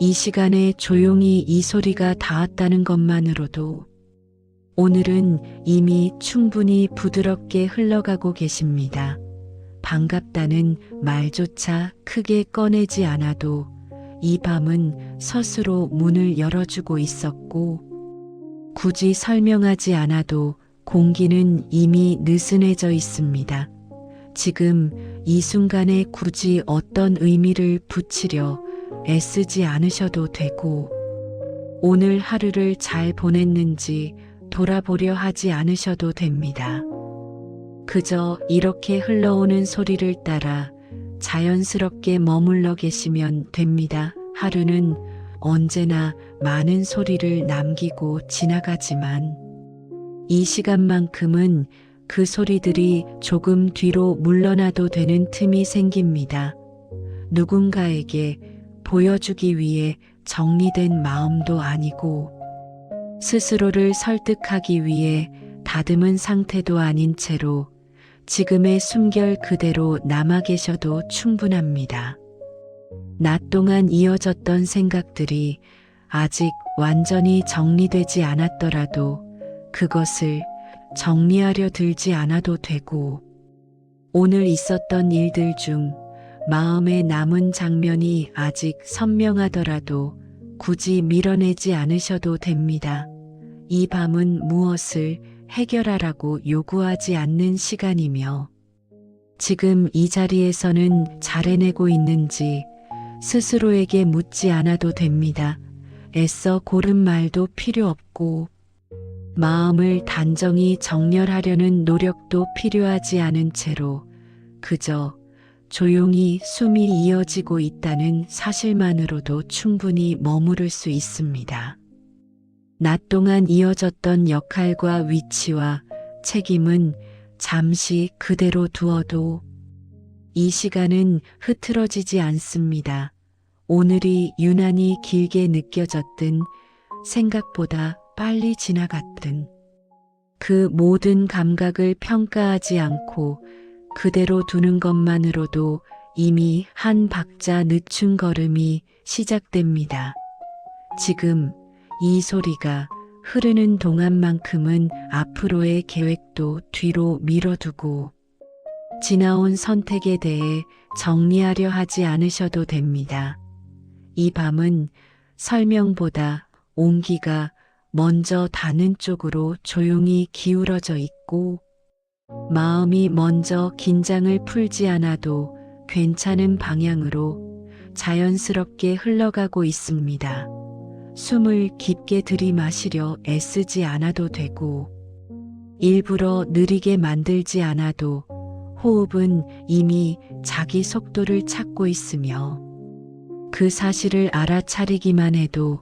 이 시간에 조용히 이 소리가 닿았다는 것만으로도 오늘은 이미 충분히 부드럽게 흘러가고 계십니다. 반갑다는 말조차 크게 꺼내지 않아도 이 밤은 스스로 문을 열어주고 있었고, 굳이 설명하지 않아도 공기는 이미 느슨해져 있습니다. 지금 이 순간에 굳이 어떤 의미를 붙이려 애쓰지 않으셔도 되고, 오늘 하루를 잘 보냈는지 돌아보려 하지 않으셔도 됩니다. 그저 이렇게 흘러오는 소리를 따라 자연스럽게 머물러 계시면 됩니다. 하루는 언제나 많은 소리를 남기고 지나가지만 이 시간만큼은 그 소리들이 조금 뒤로 물러나도 되는 틈이 생깁니다. 누군가에게 보여주기 위해 정리된 마음도 아니고, 스스로를 설득하기 위해 다듬은 상태도 아닌 채로 지금의 숨결 그대로 남아 계셔도 충분합니다. 낮 동안 이어졌던 생각들이 아직 완전히 정리되지 않았더라도 그것을 정리하려 들지 않아도 되고, 오늘 있었던 일들 중 마음에 남은 장면이 아직 선명하더라도 굳이 밀어내지 않으셔도 됩니다. 이 밤은 무엇을 해결하라고 요구하지 않는 시간이며, 지금 이 자리에서는 잘 해내고 있는지 스스로에게 묻지 않아도 됩니다. 애써 고른 말도 필요 없고, 마음을 단정히 정렬하려는 노력도 필요하지 않은 채로 그저 조용히 숨이 이어지고 있다는 사실만으로도 충분히 머무를 수 있습니다. 낮 동안 이어졌던 역할과 위치와 책임은 잠시 그대로 두어도 이 시간은 흐트러지지 않습니다. 오늘이 유난히 길게 느껴졌든 생각보다 빨리 지나갔든 그 모든 감각을 평가하지 않고 그대로 두는 것만으로도 이미 한 박자 늦춘 걸음이 시작됩니다. 지금 이 소리가 흐르는 동안만큼은 앞으로의 계획도 뒤로 밀어두고 지나온 선택에 대해 정리하려 하지 않으셔도 됩니다. 이 밤은 설명보다 온기가 먼저 닿는 쪽으로 조용히 기울어져 있고, 마음이 먼저 긴장을 풀지 않아도 괜찮은 방향으로 자연스럽게 흘러가고 있습니다. 숨을 깊게 들이마시려 애쓰지 않아도 되고, 일부러 느리게 만들지 않아도 호흡은 이미 자기 속도를 찾고 있으며, 그 사실을 알아차리기만 해도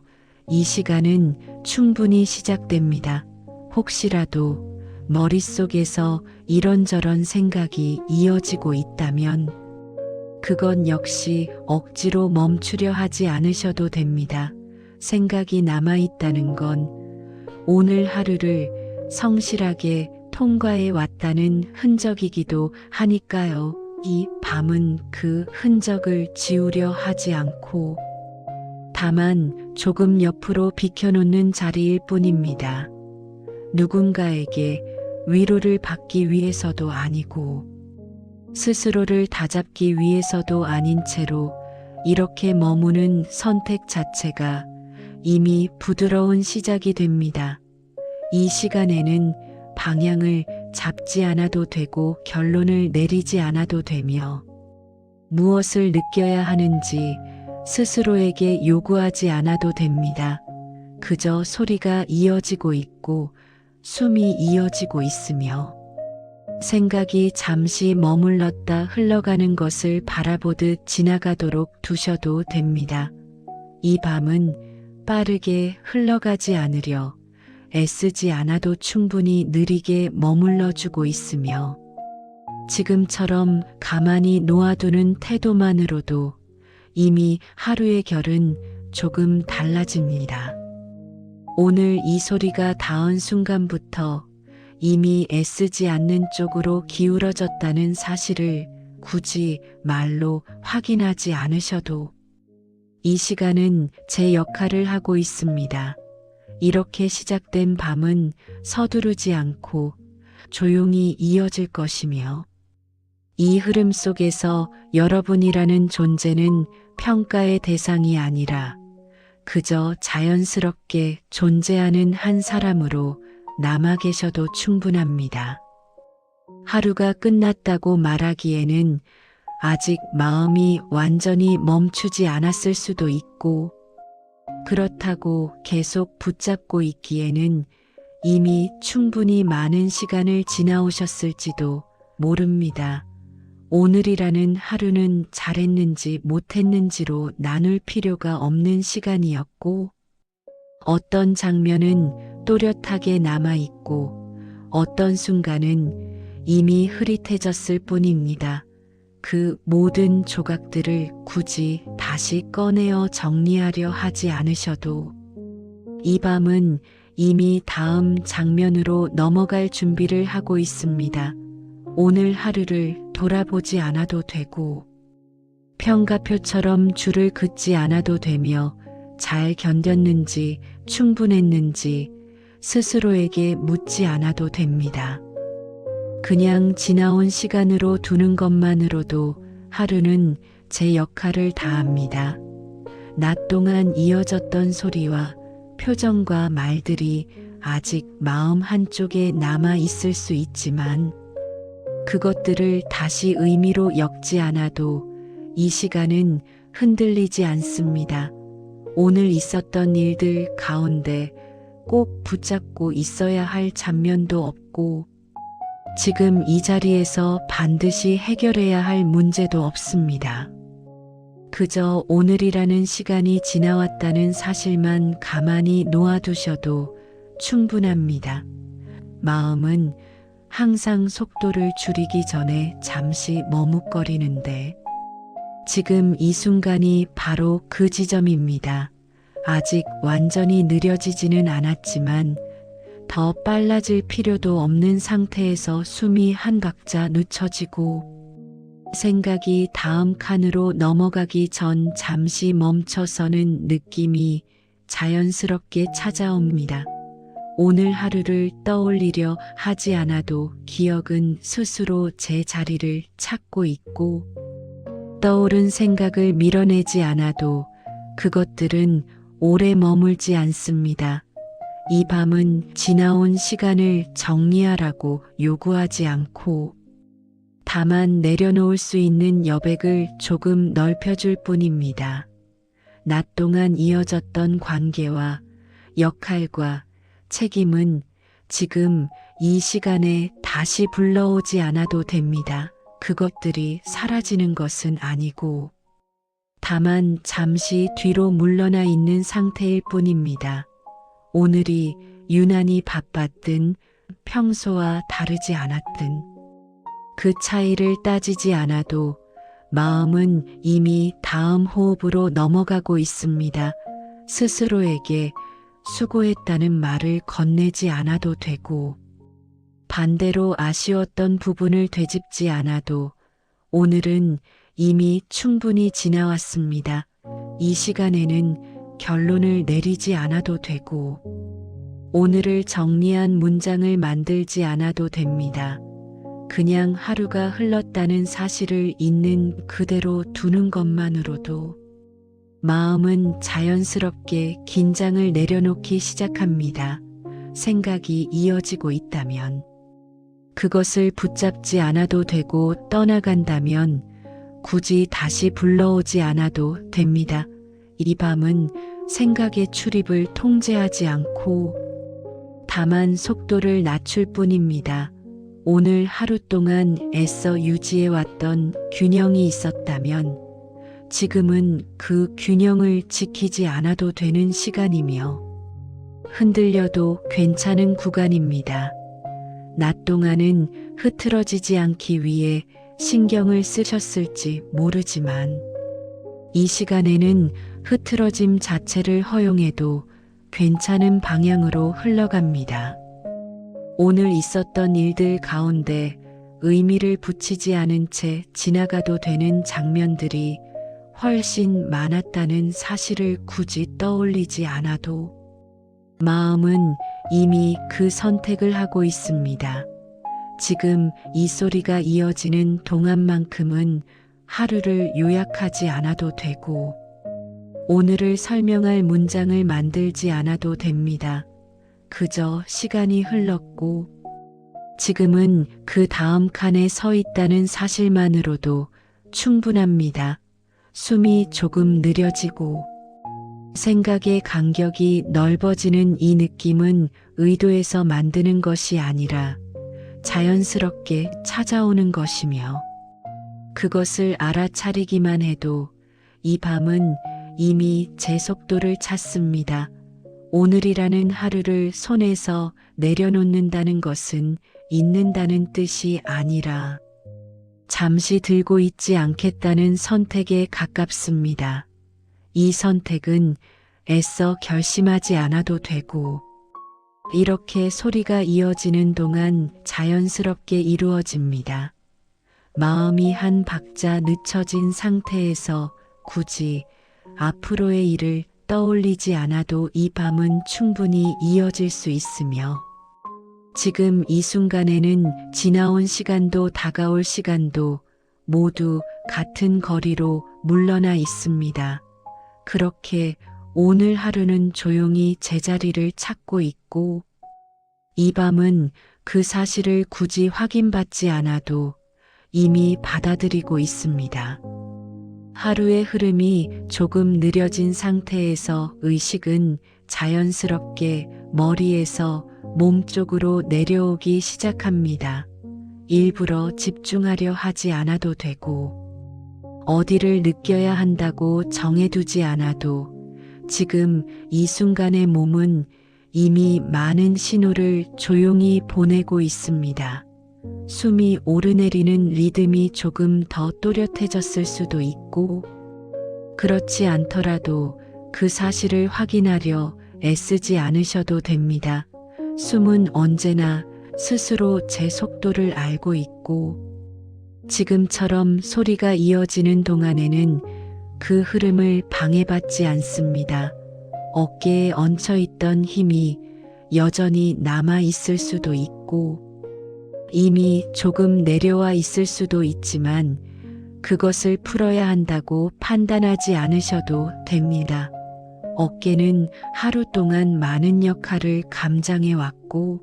이 시간은 충분히 시작됩니다. 혹시라도 머릿속에서 이런저런 생각이 이어지고 있다면 그건 역시 억지로 멈추려 하지 않으셔도 됩니다. 생각이 남아있다는 건 오늘 하루를 성실하게 통과해 왔다는 흔적이기도 하니까요. 이 밤은 그 흔적을 지우려 하지 않고 다만 조금 옆으로 비켜놓는 자리일 뿐입니다. 누군가에게 위로를 받기 위해서도 아니고 스스로를 다잡기 위해서도 아닌 채로 이렇게 머무는 선택 자체가 이미 부드러운 시작이 됩니다. 이 시간에는 방향을 잡지 않아도 되고 결론을 내리지 않아도 되며, 무엇을 느껴야 하는지 스스로에게 요구하지 않아도 됩니다. 그저 소리가 이어지고 있고 숨이 이어지고 있으며 생각이 잠시 머물렀다 흘러가는 것을 바라보듯 지나가도록 두셔도 됩니다. 이 밤은 빠르게 흘러가지 않으려 애쓰지 않아도 충분히 느리게 머물러주고 있으며, 지금처럼 가만히 놓아두는 태도만으로도 이미 하루의 결은 조금 달라집니다. 오늘 이 소리가 닿은 순간부터 이미 애쓰지 않는 쪽으로 기울어졌다는 사실을 굳이 말로 확인하지 않으셔도 이 시간은 제 역할을 하고 있습니다. 이렇게 시작된 밤은 서두르지 않고 조용히 이어질 것이며 이 흐름 속에서 여러분이라는 존재는 평가의 대상이 아니라 그저 자연스럽게 존재하는 한 사람으로 남아 계셔도 충분합니다. 하루가 끝났다고 말하기에는 아직 마음이 완전히 멈추지 않았을 수도 있고, 그렇다고 계속 붙잡고 있기에는 이미 충분히 많은 시간을 지나오셨을지도 모릅니다. 오늘이라는 하루는 잘했는지 못했는지로 나눌 필요가 없는 시간이었고, 어떤 장면은 또렷하게 남아있고, 어떤 순간은 이미 흐릿해졌을 뿐입니다. 그 모든 조각들을 굳이 다시 꺼내어 정리하려 하지 않으셔도 이 밤은 이미 다음 장면으로 넘어갈 준비를 하고 있습니다. 오늘 하루를 돌아보지 않아도 되고 평가표처럼 줄을 긋지 않아도 되며 잘 견뎠는지 충분했는지 스스로에게 묻지 않아도 됩니다. 그냥 지나온 시간으로 두는 것만으로도 하루는 제 역할을 다합니다. 낮 동안 이어졌던 소리와 표정과 말들이 아직 마음 한쪽에 남아 있을 수 있지만 그것들을 다시 의미로 엮지 않아도 이 시간은 흔들리지 않습니다. 오늘 있었던 일들 가운데 꼭 붙잡고 있어야 할 장면도 없고 지금 이 자리에서 반드시 해결해야 할 문제도 없습니다. 그저 오늘이라는 시간이 지나왔다는 사실만 가만히 놓아두셔도 충분합니다. 마음은 항상 속도를 줄이기 전에 잠시 머뭇거리는데 지금 이 순간이 바로 그 지점입니다. 아직 완전히 느려지지는 않았지만 더 빨라질 필요도 없는 상태에서 숨이 한 박자 늦춰지고 생각이 다음 칸으로 넘어가기 전 잠시 멈춰서는 느낌이 자연스럽게 찾아옵니다. 오늘 하루를 떠올리려 하지 않아도 기억은 스스로 제 자리를 찾고 있고 떠오른 생각을 밀어내지 않아도 그것들은 오래 머물지 않습니다. 이 밤은 지나온 시간을 정리하라고 요구하지 않고 다만 내려놓을 수 있는 여백을 조금 넓혀줄 뿐입니다. 낮 동안 이어졌던 관계와 역할과 책임은 지금 이 시간에 다시 불러오지 않아도 됩니다. 그것들이 사라지는 것은 아니고 다만 잠시 뒤로 물러나 있는 상태일 뿐입니다. 오늘이 유난히 바빴든 평소와 다르지 않았든 그 차이를 따지지 않아도 마음은 이미 다음 호흡으로 넘어가고 있습니다. 스스로에게 수고했다는 말을 건네지 않아도 되고 반대로 아쉬웠던 부분을 되짚지 않아도 오늘은 이미 충분히 지나왔습니다. 이 시간에는 결론을 내리지 않아도 되고 오늘을 정리한 문장을 만들지 않아도 됩니다. 그냥 하루가 흘렀다는 사실을 있는 그대로 두는 것만으로도 마음은 자연스럽게 긴장을 내려놓기 시작합니다. 생각이 이어지고 있다면 그것을 붙잡지 않아도 되고 떠나간다면 굳이 다시 불러오지 않아도 됩니다. 이 밤은 생각의 출입을 통제하지 않고 다만 속도를 낮출 뿐입니다. 오늘 하루 동안 애써 유지해왔던 균형이 있었다면 지금은 그 균형을 지키지 않아도 되는 시간이며 흔들려도 괜찮은 구간입니다. 낮 동안은 흐트러지지 않기 위해 신경을 쓰셨을지 모르지만 이 시간에는 흐트러짐 자체를 허용해도 괜찮은 방향으로 흘러갑니다. 오늘 있었던 일들 가운데 의미를 붙이지 않은 채 지나가도 되는 장면들이 훨씬 많았다는 사실을 굳이 떠올리지 않아도 마음은 이미 그 선택을 하고 있습니다. 지금 이 소리가 이어지는 동안만큼은 하루를 요약하지 않아도 되고 오늘을 설명할 문장을 만들지 않아도 됩니다. 그저 시간이 흘렀고 지금은 그 다음 칸에 서 있다는 사실만으로도 충분합니다. 숨이 조금 느려지고 생각의 간격이 넓어지는 이 느낌은 의도해서 만드는 것이 아니라 자연스럽게 찾아오는 것이며 그것을 알아차리기만 해도 이 밤은 이미 제 속도를 찾습니다. 오늘이라는 하루를 손에서 내려놓는다는 것은 잊는다는 뜻이 아니라 잠시 들고 있지 않겠다는 선택에 가깝습니다. 이 선택은 애써 결심하지 않아도 되고 이렇게 소리가 이어지는 동안 자연스럽게 이루어집니다. 마음이 한 박자 늦춰진 상태에서 굳이 앞으로의 일을 떠올리지 않아도 이 밤은 충분히 이어질 수 있으며 지금 이 순간에는 지나온 시간도 다가올 시간도 모두 같은 거리로 물러나 있습니다. 그렇게 오늘 하루는 조용히 제자리를 찾고 있고 이 밤은 그 사실을 굳이 확인받지 않아도 이미 받아들이고 있습니다. 하루의 흐름이 조금 느려진 상태에서 의식은 자연스럽게 머리에서 몸쪽으로 내려오기 시작합니다. 일부러 집중하려 하지 않아도 되고 어디를 느껴야 한다고 정해두지 않아도 지금 이 순간의 몸은 이미 많은 신호를 조용히 보내고 있습니다. 숨이 오르내리는 리듬이 조금 더 또렷해졌을 수도 있고 그렇지 않더라도 그 사실을 확인하려 애쓰지 않으셔도 됩니다. 숨은 언제나 스스로 제 속도를 알고 있고 지금처럼 소리가 이어지는 동안에는 그 흐름을 방해받지 않습니다. 어깨에 얹혀있던 힘이 여전히 남아 있을 수도 있고 이미 조금 내려와 있을 수도 있지만 그것을 풀어야 한다고 판단하지 않으셔도 됩니다. 어깨는 하루 동안 많은 역할을 감당해 왔고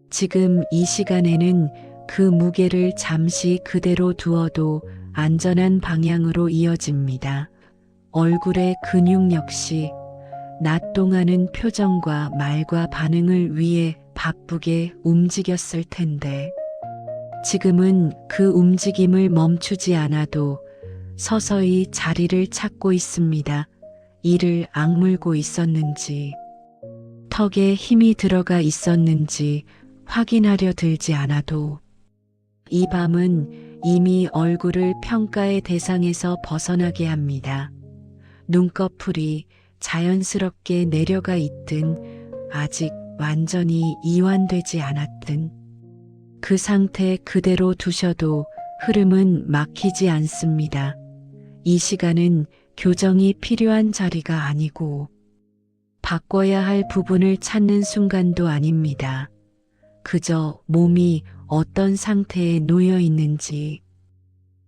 지금 이 시간에는 그 무게를 잠시 그대로 두어도 안전한 방향으로 이어집니다. 얼굴의 근육 역시 낮 동안은 표정과 말과 반응을 위해 바쁘게 움직였을 텐데 지금은 그 움직임을 멈추지 않아도 서서히 자리를 찾고 있습니다. 이를 악물고 있었는지 턱에 힘이 들어가 있었는지 확인하려 들지 않아도 이 밤은 이미 얼굴을 평가의 대상에서 벗어나게 합니다. 눈꺼풀이 자연스럽게 내려가 있든 아직 완전히 이완되지 않았든 그 상태 그대로 두셔도 흐름은 막히지 않습니다. 이 시간은 교정이 필요한 자리가 아니고 바꿔야 할 부분을 찾는 순간도 아닙니다. 그저 몸이 어떤 상태에 놓여 있는지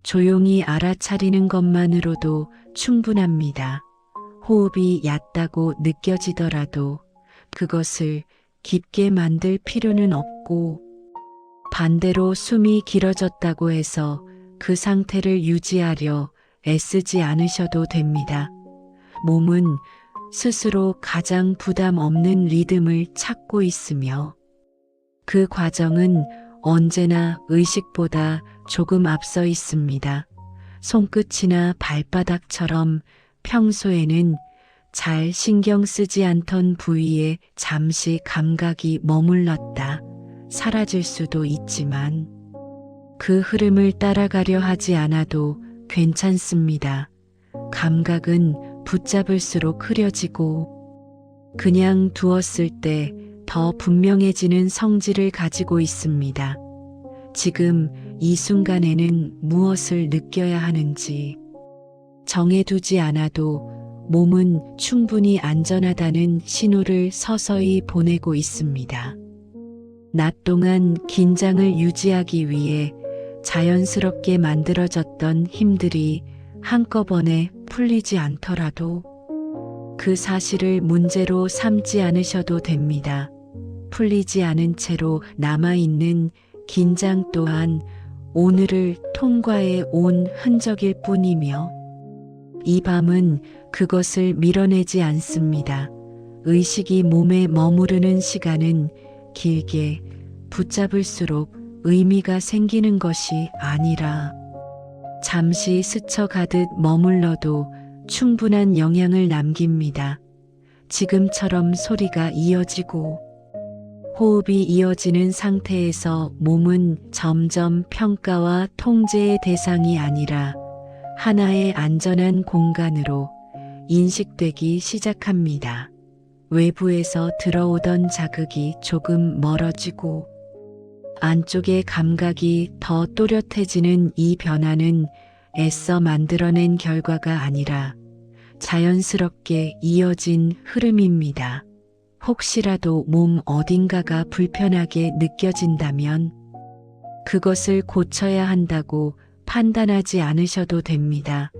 조용히 알아차리는 것만으로도 충분합니다. 호흡이 얕다고 느껴지더라도 그것을 깊게 만들 필요는 없고 반대로 숨이 길어졌다고 해서 그 상태를 유지하려 애쓰지 않으셔도 됩니다. 몸은 스스로 가장 부담 없는 리듬을 찾고 있으며 그 과정은 언제나 의식보다 조금 앞서 있습니다. 손끝이나 발바닥처럼 평소에는 잘 신경 쓰지 않던 부위에 잠시 감각이 머물렀다 사라질 수도 있지만 그 흐름을 따라가려 하지 않아도 괜찮습니다. 감각은 붙잡을수록 흐려지고 그냥 두었을 때 더 분명해지는 성질을 가지고 있습니다. 지금 이 순간에는 무엇을 느껴야 하는지 정해두지 않아도 몸은 충분히 안전하다는 신호를 서서히 보내고 있습니다. 낮 동안 긴장을 유지하기 위해 자연스럽게 만들어졌던 힘들이 한꺼번에 풀리지 않더라도 그 사실을 문제로 삼지 않으셔도 됩니다. 풀리지 않은 채로 남아있는 긴장 또한 오늘을 통과해 온 흔적일 뿐이며 이 밤은 그것을 밀어내지 않습니다. 의식이 몸에 머무르는 시간은 길게 붙잡을수록 의미가 생기는 것이 아니라 잠시 스쳐가듯 머물러도 충분한 영향을 남깁니다. 지금처럼 소리가 이어지고 호흡이 이어지는 상태에서 몸은 점점 평가와 통제의 대상이 아니라 하나의 안전한 공간으로 인식되기 시작합니다. 외부에서 들어오던 자극이 조금 멀어지고 안쪽의 감각이 더 또렷해지는 이 변화는 애써 만들어낸 결과가 아니라 자연스럽게 이어진 흐름입니다. 혹시라도 몸 어딘가가 불편하게 느껴진다면 그것을 고쳐야 한다고 판단하지 않으셔도 됩니다.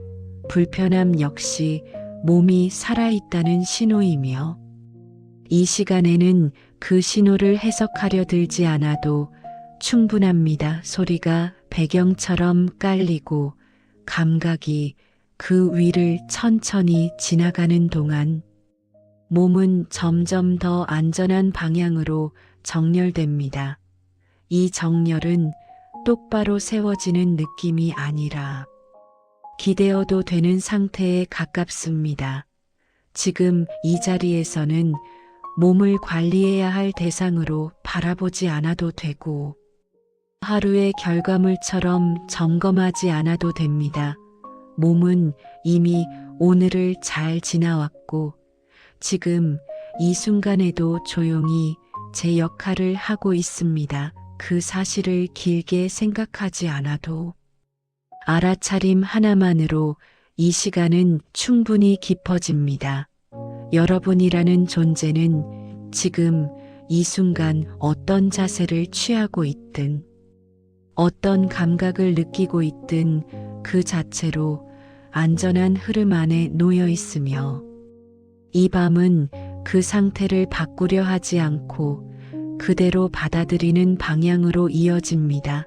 불편함 역시 몸이 살아있다는 신호이며 이 시간에는 그 신호를 해석하려 들지 않아도 충분합니다. 소리가 배경처럼 깔리고 감각이 그 위를 천천히 지나가는 동안 몸은 점점 더 안전한 방향으로 정렬됩니다. 이 정렬은 똑바로 세워지는 느낌이 아니라 기대어도 되는 상태에 가깝습니다. 지금 이 자리에서는 몸을 관리해야 할 대상으로 바라보지 않아도 되고 하루의 결과물처럼 점검하지 않아도 됩니다. 몸은 이미 오늘을 잘 지나왔고 지금 이 순간에도 조용히 제 역할을 하고 있습니다. 그 사실을 길게 생각하지 않아도 알아차림 하나만으로 이 시간은 충분히 깊어집니다. 여러분이라는 존재는 지금 이 순간 어떤 자세를 취하고 있든 어떤 감각을 느끼고 있든 그 자체로 안전한 흐름 안에 놓여 있으며 이 밤은 그 상태를 바꾸려 하지 않고 그대로 받아들이는 방향으로 이어집니다.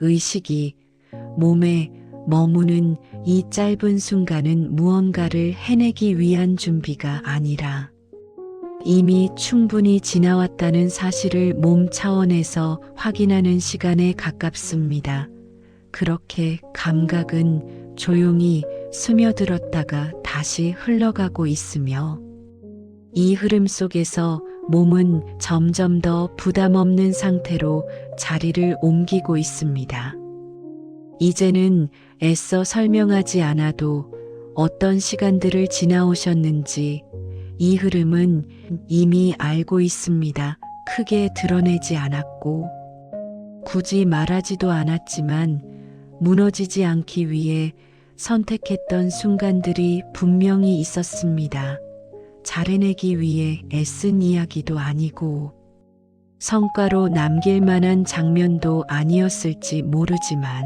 의식이 몸에 머무는 이 짧은 순간은 무언가를 해내기 위한 준비가 아니라 이미 충분히 지나왔다는 사실을 몸 차원에서 확인하는 시간에 가깝습니다. 그렇게 감각은 조용히 스며들었다가 다시 흘러가고 있으며 이 흐름 속에서 몸은 점점 더 부담 없는 상태로 자리를 옮기고 있습니다. 이제는 애써 설명하지 않아도 어떤 시간들을 지나오셨는지 이 흐름은 이미 알고 있습니다. 크게 드러내지 않았고 굳이 말하지도 않았지만 무너지지 않기 위해 선택했던 순간들이 분명히 있었습니다. 잘 해내기 위해 애쓴 이야기도 아니고 성과로 남길 만한 장면도 아니었을지 모르지만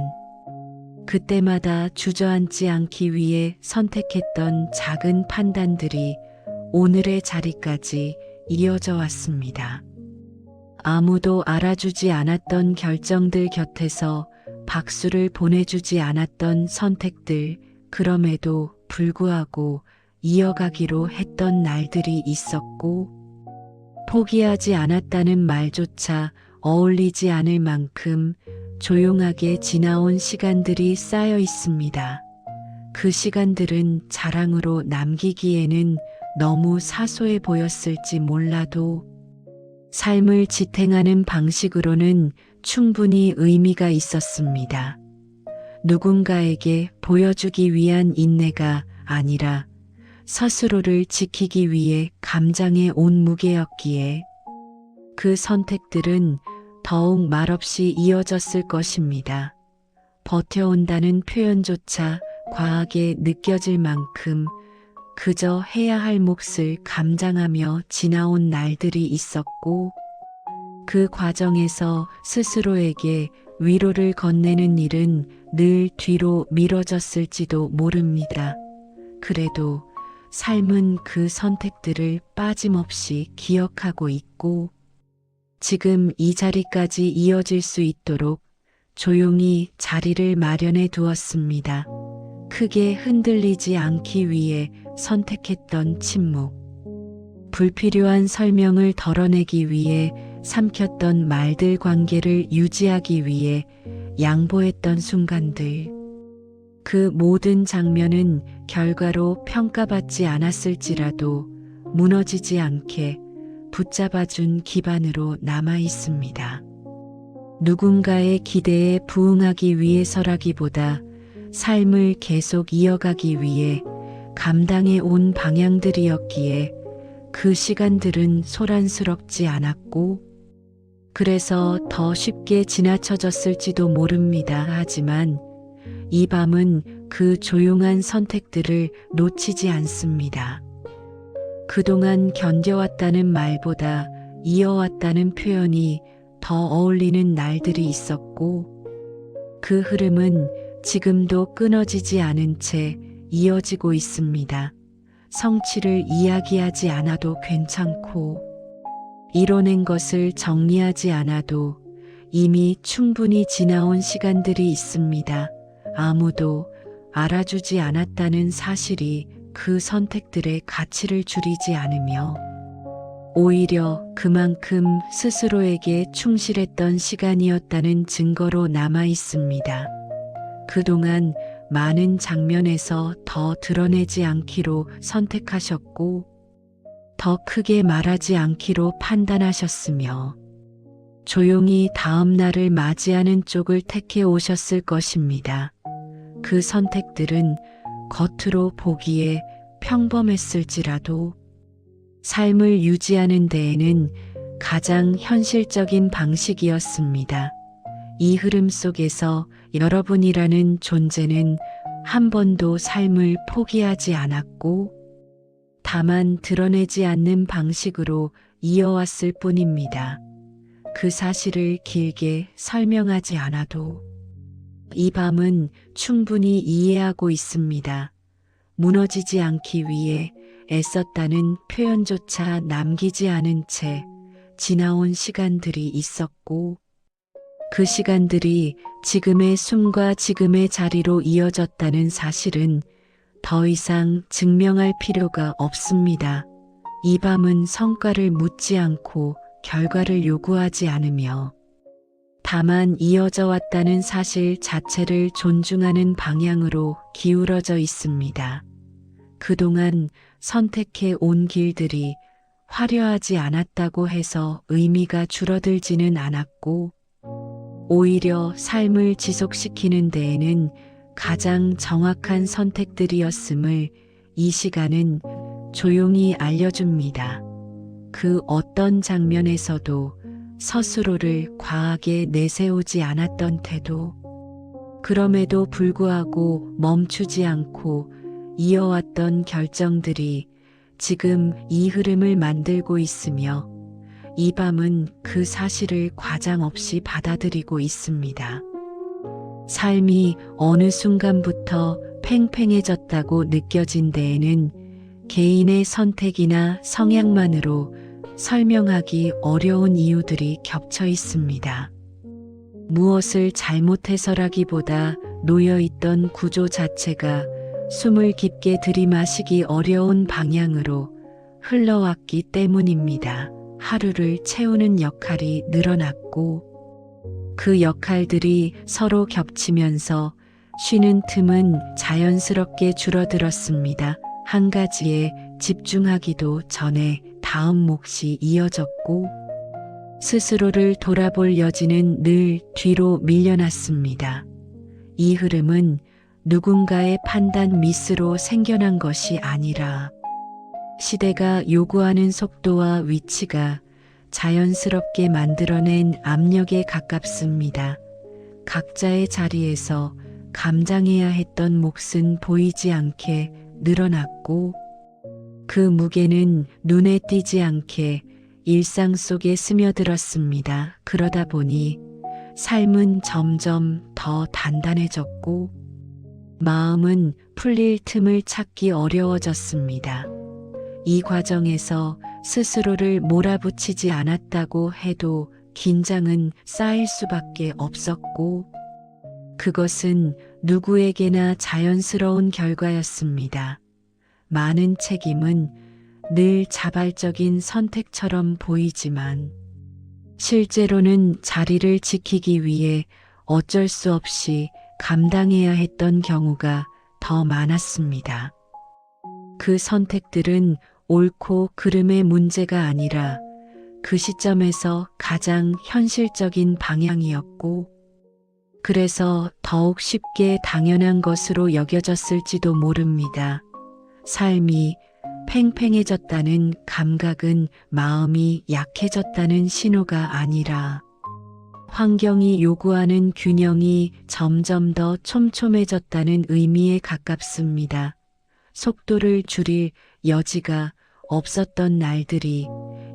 그때마다 주저앉지 않기 위해 선택했던 작은 판단들이 오늘의 자리까지 이어져 왔습니다. 아무도 알아주지 않았던 결정들 곁에서 박수를 보내주지 않았던 선택들, 그럼에도 불구하고 이어가기로 했던 날들이 있었고 포기하지 않았다는 말조차 어울리지 않을 만큼 조용하게 지나온 시간들이 쌓여 있습니다. 그 시간들은 자랑으로 남기기에는 너무 사소해 보였을지 몰라도 삶을 지탱하는 방식으로는 충분히 의미가 있었습니다. 누군가에게 보여주기 위한 인내가 아니라 스스로를 지키기 위해 감장해 온 무게였기에 그 선택들은 더욱 말없이 이어졌을 것입니다. 버텨온다는 표현조차 과하게 느껴질 만큼 그저 해야 할 몫을 감당하며 지나온 날들이 있었고, 그 과정에서 스스로에게 위로를 건네는 일은 늘 뒤로 미뤄졌을지도 모릅니다. 그래도 삶은 그 선택들을 빠짐없이 기억하고 있고, 지금 이 자리까지 이어질 수 있도록 조용히 자리를 마련해 두었습니다. 크게 흔들리지 않기 위해 선택했던 침묵. 불필요한 설명을 덜어내기 위해 삼켰던 말들, 관계를 유지하기 위해 양보했던 순간들. 그 모든 장면은 결과로 평가받지 않았을지라도 무너지지 않게 붙잡아준 기반으로 남아 있습니다. 누군가의 기대에 부응하기 위해서라기보다 삶을 계속 이어가기 위해 감당해 온 방향들이었기에 그 시간들은 소란스럽지 않았고, 그래서 더 쉽게 지나쳐졌을지도 모릅니다. 하지만 이 밤은 그 조용한 선택들을 놓치지 않습니다. 그동안 견뎌왔다는 말보다 이어왔다는 표현이 더 어울리는 날들이 있었고, 그 흐름은 지금도 끊어지지 않은 채 이어지고 있습니다. 성취를 이야기하지 않아도 괜찮고, 이뤄낸 것을 정리하지 않아도 이미 충분히 지나온 시간들이 있습니다. 아무도 알아주지 않았다는 사실이 그 선택들의 가치를 줄이지 않으며, 오히려 그만큼 스스로에게 충실했던 시간이었다는 증거로 남아 있습니다. 그동안 많은 장면에서 더 드러내지 않기로 선택하셨고, 더 크게 말하지 않기로 판단하셨으며, 조용히 다음 날을 맞이하는 쪽을 택해 오셨을 것입니다. 그 선택들은 겉으로 보기에 평범했을지라도 삶을 유지하는 데에는 가장 현실적인 방식이었습니다. 이 흐름 속에서 여러분이라는 존재는 한 번도 삶을 포기하지 않았고, 다만 드러내지 않는 방식으로 이어왔을 뿐입니다. 그 사실을 길게 설명하지 않아도 이 밤은 충분히 이해하고 있습니다. 무너지지 않기 위해 애썼다는 표현조차 남기지 않은 채 지나온 시간들이 있었고, 그 시간들이 지금의 숨과 지금의 자리로 이어졌다는 사실은 더 이상 증명할 필요가 없습니다. 이 밤은 성과를 묻지 않고 결과를 요구하지 않으며, 다만 이어져 왔다는 사실 자체를 존중하는 방향으로 기울어져 있습니다. 그동안 선택해 온 길들이 화려하지 않았다고 해서 의미가 줄어들지는 않았고, 오히려 삶을 지속시키는 데에는 가장 정확한 선택들이었음을 이 시간은 조용히 알려줍니다. 그 어떤 장면에서도 스스로를 과하게 내세우지 않았던 태도, 그럼에도 불구하고 멈추지 않고 이어왔던 결정들이 지금 이 흐름을 만들고 있으며, 이 밤은 그 사실을 과장 없이 받아들이고 있습니다. 삶이 어느 순간부터 팽팽해졌다고 느껴진 데에는 개인의 선택이나 성향만으로 설명하기 어려운 이유들이 겹쳐 있습니다. 무엇을 잘못해서라기보다 놓여있던 구조 자체가 숨을 깊게 들이마시기 어려운 방향으로 흘러왔기 때문입니다. 하루를 채우는 역할이 늘어났고, 그 역할들이 서로 겹치면서 쉬는 틈은 자연스럽게 줄어들었습니다. 한 가지에 집중하기도 전에 다음 몫이 이어졌고, 스스로를 돌아볼 여지는 늘 뒤로 밀려났습니다. 이 흐름은 누군가의 판단 미스로 생겨난 것이 아니라 시대가 요구하는 속도와 위치가 자연스럽게 만들어낸 압력에 가깝습니다. 각자의 자리에서 감당해야 했던 몫은 보이지 않게 늘어났고 그 무게는 눈에 띄지 않게 일상 속에 스며들었습니다. 그러다 보니 삶은 점점 더 단단해졌고 마음은 풀릴 틈을 찾기 어려워졌습니다. 이 과정에서 스스로를 몰아붙이지 않았다고 해도 긴장은 쌓일 수밖에 없었고 그것은 누구에게나 자연스러운 결과였습니다. 많은 책임은 늘 자발적인 선택처럼 보이지만 실제로는 자리를 지키기 위해 어쩔 수 없이 감당해야 했던 경우가 더 많았습니다. 그 선택들은 옳고 그름의 문제가 아니라 그 시점에서 가장 현실적인 방향이었고 그래서 더욱 쉽게 당연한 것으로 여겨졌을지도 모릅니다. 삶이 팽팽해졌다는 감각은 마음이 약해졌다는 신호가 아니라 환경이 요구하는 균형이 점점 더 촘촘해졌다는 의미에 가깝습니다. 속도를 줄일 여지가 없었던 날들이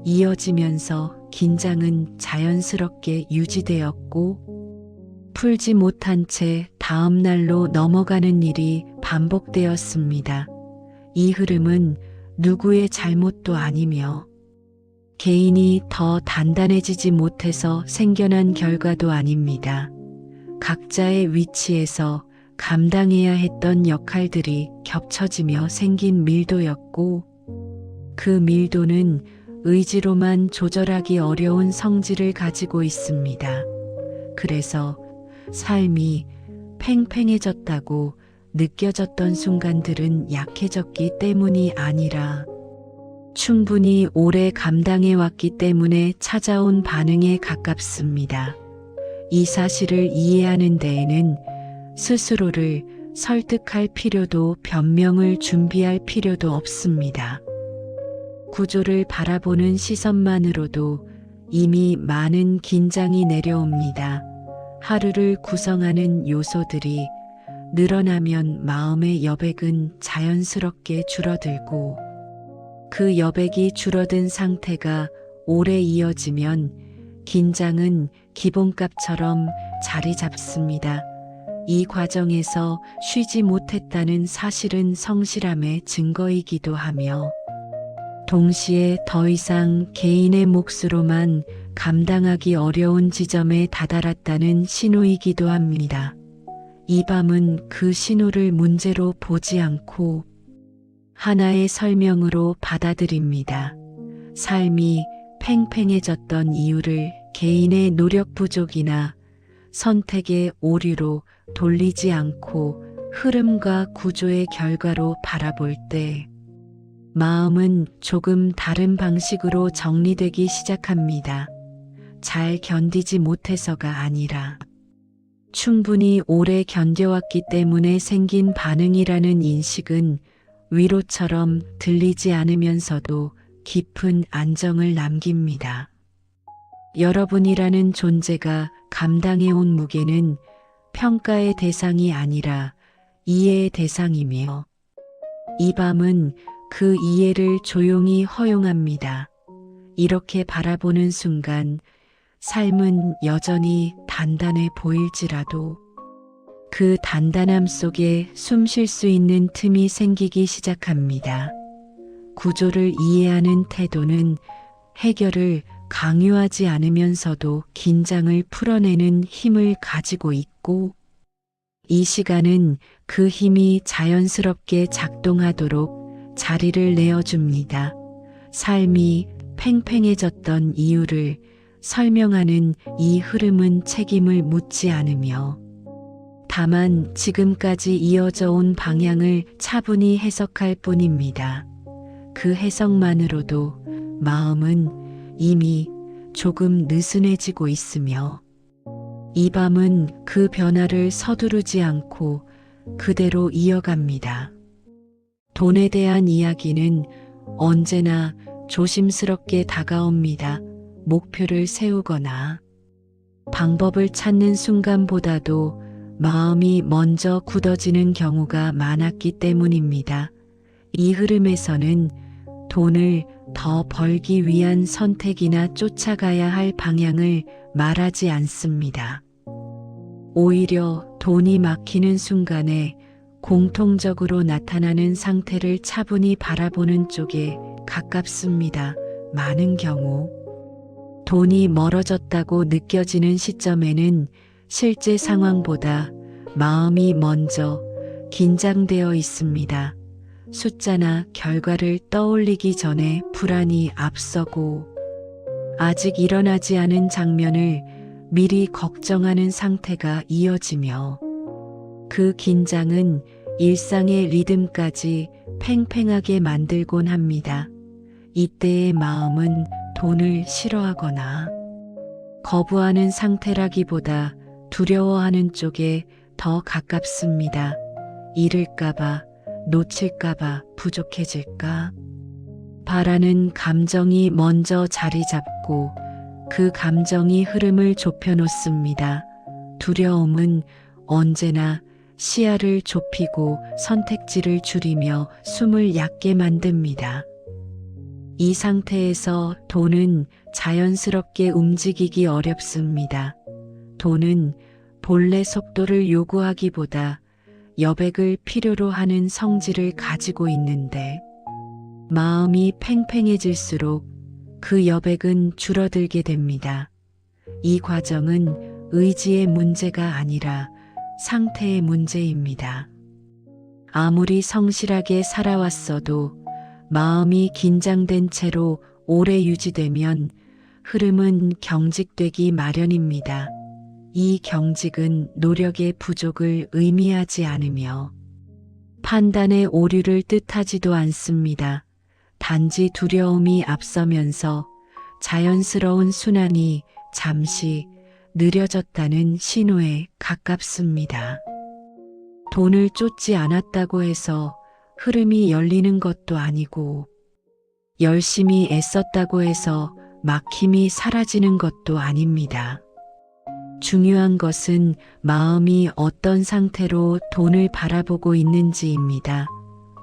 이어지면서 긴장은 자연스럽게 유지되었고 풀지 못한 채 다음 날로 넘어가는 일이 반복되었습니다. 이 흐름은 누구의 잘못도 아니며 개인이 더 단단해지지 못해서 생겨난 결과도 아닙니다. 각자의 위치에서 감당해야 했던 역할들이 겹쳐지며 생긴 밀도였고 그 밀도는 의지로만 조절하기 어려운 성질을 가지고 있습니다. 그래서 삶이 팽팽해졌다고 느껴졌던 순간들은 약해졌기 때문이 아니라 충분히 오래 감당해 왔기 때문에 찾아온 반응에 가깝습니다. 이 사실을 이해하는 데에는 스스로를 설득할 필요도 변명을 준비할 필요도 없습니다. 구조를 바라보는 시선만으로도 이미 많은 긴장이 내려옵니다. 하루를 구성하는 요소들이 늘어나면 마음의 여백은 자연스럽게 줄어들고 그 여백이 줄어든 상태가 오래 이어지면 긴장은 기본값처럼 자리 잡습니다. 이 과정에서 쉬지 못했다는 사실은 성실함의 증거이기도 하며 동시에 더 이상 개인의 몫으로만 감당하기 어려운 지점에 다다랐다는 신호이기도 합니다. 이 밤은 그 신호를 문제로 보지 않고 하나의 설명으로 받아들입니다. 삶이 팽팽해졌던 이유를 개인의 노력 부족이나 선택의 오류로 돌리지 않고 흐름과 구조의 결과로 바라볼 때 마음은 조금 다른 방식으로 정리되기 시작합니다. 잘 견디지 못해서가 아니라 충분히 오래 견뎌왔기 때문에 생긴 반응이라는 인식은 위로처럼 들리지 않으면서도 깊은 안정을 남깁니다. 여러분이라는 존재가 감당해온 무게는 평가의 대상이 아니라 이해의 대상이며 이 밤은 그 이해를 조용히 허용합니다. 이렇게 바라보는 순간 삶은 여전히 단단해 보일지라도 그 단단함 속에 숨 쉴 수 있는 틈이 생기기 시작합니다. 구조를 이해하는 태도는 해결을 강요하지 않으면서도 긴장을 풀어내는 힘을 가지고 있고 이 시간은 그 힘이 자연스럽게 작동하도록 자리를 내어줍니다. 삶이 팽팽해졌던 이유를 설명하는 이 흐름은 책임을 묻지 않으며 다만 지금까지 이어져 온 방향을 차분히 해석할 뿐입니다. 그 해석만으로도 마음은 이미 조금 느슨해지고 있으며 이 밤은 그 변화를 서두르지 않고 그대로 이어갑니다. 돈에 대한 이야기는 언제나 조심스럽게 다가옵니다. 목표를 세우거나 방법을 찾는 순간보다도 마음이 먼저 굳어지는 경우가 많았기 때문입니다. 이 흐름에서는 돈을 더 벌기 위한 선택이나 쫓아가야 할 방향을 말하지 않습니다. 오히려 돈이 막히는 순간에 공통적으로 나타나는 상태를 차분히 바라보는 쪽에 가깝습니다. 많은 경우 돈이 멀어졌다고 느껴지는 시점에는 실제 상황보다 마음이 먼저 긴장되어 있습니다. 숫자나 결과를 떠올리기 전에 불안이 앞서고 아직 일어나지 않은 장면을 미리 걱정하는 상태가 이어지며 그 긴장은 일상의 리듬까지 팽팽하게 만들곤 합니다. 이때의 마음은 돈을 싫어하거나 거부하는 상태라기보다 두려워하는 쪽에 더 가깝습니다. 잃을까봐, 놓칠까봐, 부족해질까? 바라는 감정이 먼저 자리 잡고 그 감정이 흐름을 좁혀놓습니다. 두려움은 언제나 시야를 좁히고 선택지를 줄이며 숨을 얕게 만듭니다. 이 상태에서 돈은 자연스럽게 움직이기 어렵습니다. 돈은 본래 속도를 요구하기보다 여백을 필요로 하는 성질을 가지고 있는데 마음이 팽팽해질수록 그 여백은 줄어들게 됩니다. 이 과정은 의지의 문제가 아니라 상태의 문제입니다. 아무리 성실하게 살아왔어도 마음이 긴장된 채로 오래 유지되면 흐름은 경직되기 마련입니다. 이 경직은 노력의 부족을 의미하지 않으며 판단의 오류를 뜻하지도 않습니다. 단지 두려움이 앞서면서 자연스러운 순환이 잠시 느려졌다는 신호에 가깝습니다. 돈을 쫓지 않았다고 해서 흐름이 열리는 것도 아니고 열심히 애썼다고 해서 막힘이 사라지는 것도 아닙니다. 중요한 것은 마음이 어떤 상태로 돈을 바라보고 있는지입니다.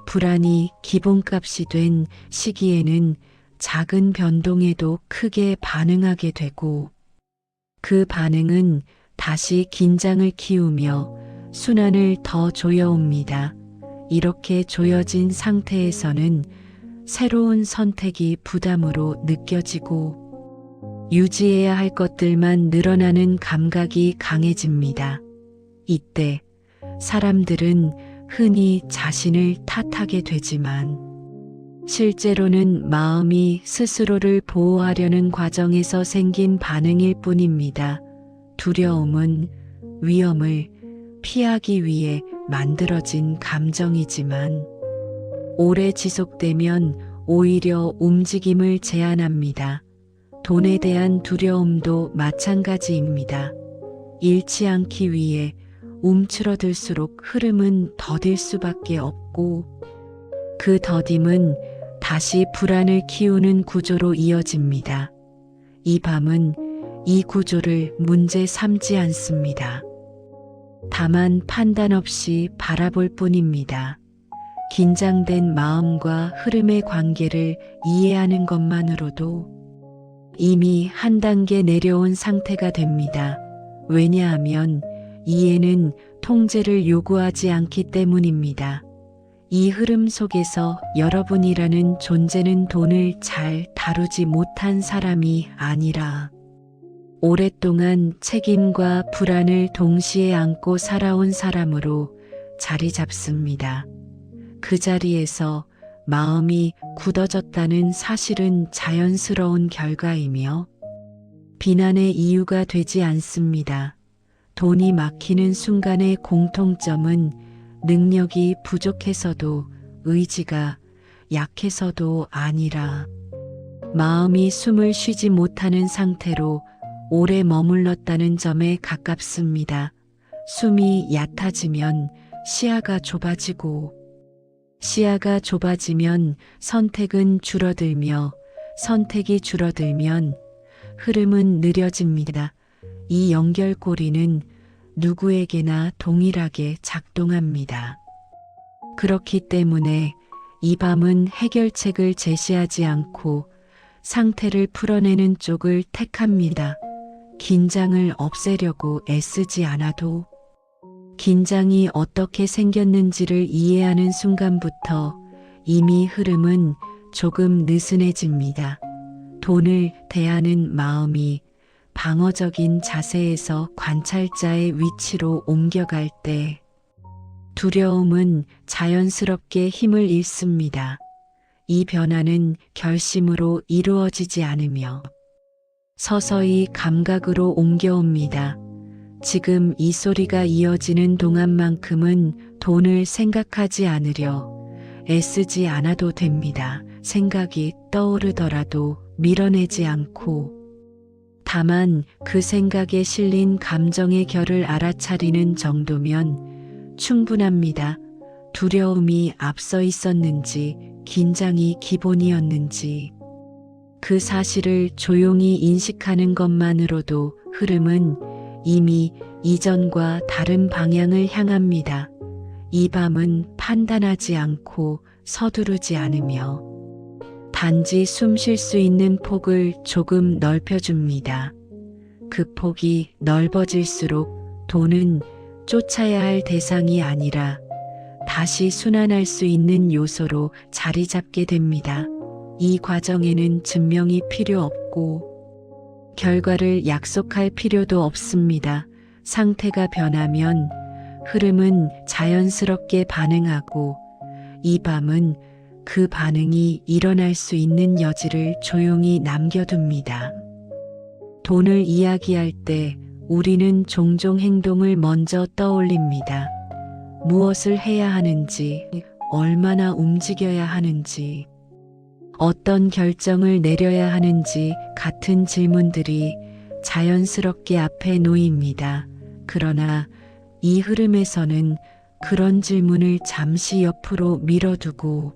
불안이 기본값이 된 시기에는 작은 변동에도 크게 반응하게 되고 그 반응은 다시 긴장을 키우며 순환을 더 조여옵니다. 이렇게 조여진 상태에서는 새로운 선택이 부담으로 느껴지고 유지해야 할 것들만 늘어나는 감각이 강해집니다. 이때 사람들은 흔히 자신을 탓하게 되지만 실제로는 마음이 스스로를 보호하려는 과정에서 생긴 반응일 뿐입니다. 두려움은 위험을 피하기 위해 만들어진 감정이지만 오래 지속되면 오히려 움직임을 제한합니다. 돈에 대한 두려움도 마찬가지입니다. 잃지 않기 위해 움츠러들수록 흐름은 더딜 수밖에 없고 그 더딤은 다시 불안을 키우는 구조로 이어집니다. 이 밤은 이 구조를 문제 삼지 않습니다. 다만 판단 없이 바라볼 뿐입니다. 긴장된 마음과 흐름의 관계를 이해하는 것만으로도 이미 한 단계 내려온 상태가 됩니다. 왜냐하면 이해는 통제를 요구하지 않기 때문입니다. 이 흐름 속에서 여러분이라는 존재는 돈을 잘 다루지 못한 사람이 아니라 오랫동안 책임과 불안을 동시에 안고 살아온 사람으로 자리 잡습니다. 그 자리에서 마음이 굳어졌다는 사실은 자연스러운 결과이며 비난의 이유가 되지 않습니다. 돈이 막히는 순간의 공통점은 능력이 부족해서도 의지가 약해서도 아니라 마음이 숨을 쉬지 못하는 상태로 오래 머물렀다는 점에 가깝습니다. 숨이 얕아지면 시야가 좁아지고 시야가 좁아지면 선택은 줄어들며 선택이 줄어들면 흐름은 느려집니다. 이 연결고리는 누구에게나 동일하게 작동합니다. 그렇기 때문에 이 밤은 해결책을 제시하지 않고 상태를 풀어내는 쪽을 택합니다. 긴장을 없애려고 애쓰지 않아도 긴장이 어떻게 생겼는지를 이해하는 순간부터 이미 흐름은 조금 느슨해집니다. 돈을 대하는 마음이 방어적인 자세에서 관찰자의 위치로 옮겨갈 때 두려움은 자연스럽게 힘을 잃습니다. 이 변화는 결심으로 이루어지지 않으며 서서히 감각으로 옮겨옵니다. 지금 이 소리가 이어지는 동안만큼은 돈을 생각하지 않으려 애쓰지 않아도 됩니다. 생각이 떠오르더라도 밀어내지 않고 다만 그 생각에 실린 감정의 결을 알아차리는 정도면 충분합니다. 두려움이 앞서 있었는지 긴장이 기본이었는지 그 사실을 조용히 인식하는 것만으로도 흐름은 이미 이전과 다른 방향을 향합니다. 이 밤은 판단하지 않고 서두르지 않으며 단지 숨 쉴 수 있는 폭을 조금 넓혀줍니다. 그 폭이 넓어질수록 돈은 쫓아야 할 대상이 아니라 다시 순환할 수 있는 요소로 자리 잡게 됩니다. 이 과정에는 증명이 필요 없고 결과를 약속할 필요도 없습니다. 상태가 변하면 흐름은 자연스럽게 반응하고 이 밤은 그 반응이 일어날 수 있는 여지를 조용히 남겨둡니다. 돈을 이야기할 때 우리는 종종 행동을 먼저 떠올립니다. 무엇을 해야 하는지, 얼마나 움직여야 하는지, 어떤 결정을 내려야 하는지 같은 질문들이 자연스럽게 앞에 놓입니다. 그러나 이 흐름에서는 그런 질문을 잠시 옆으로 밀어두고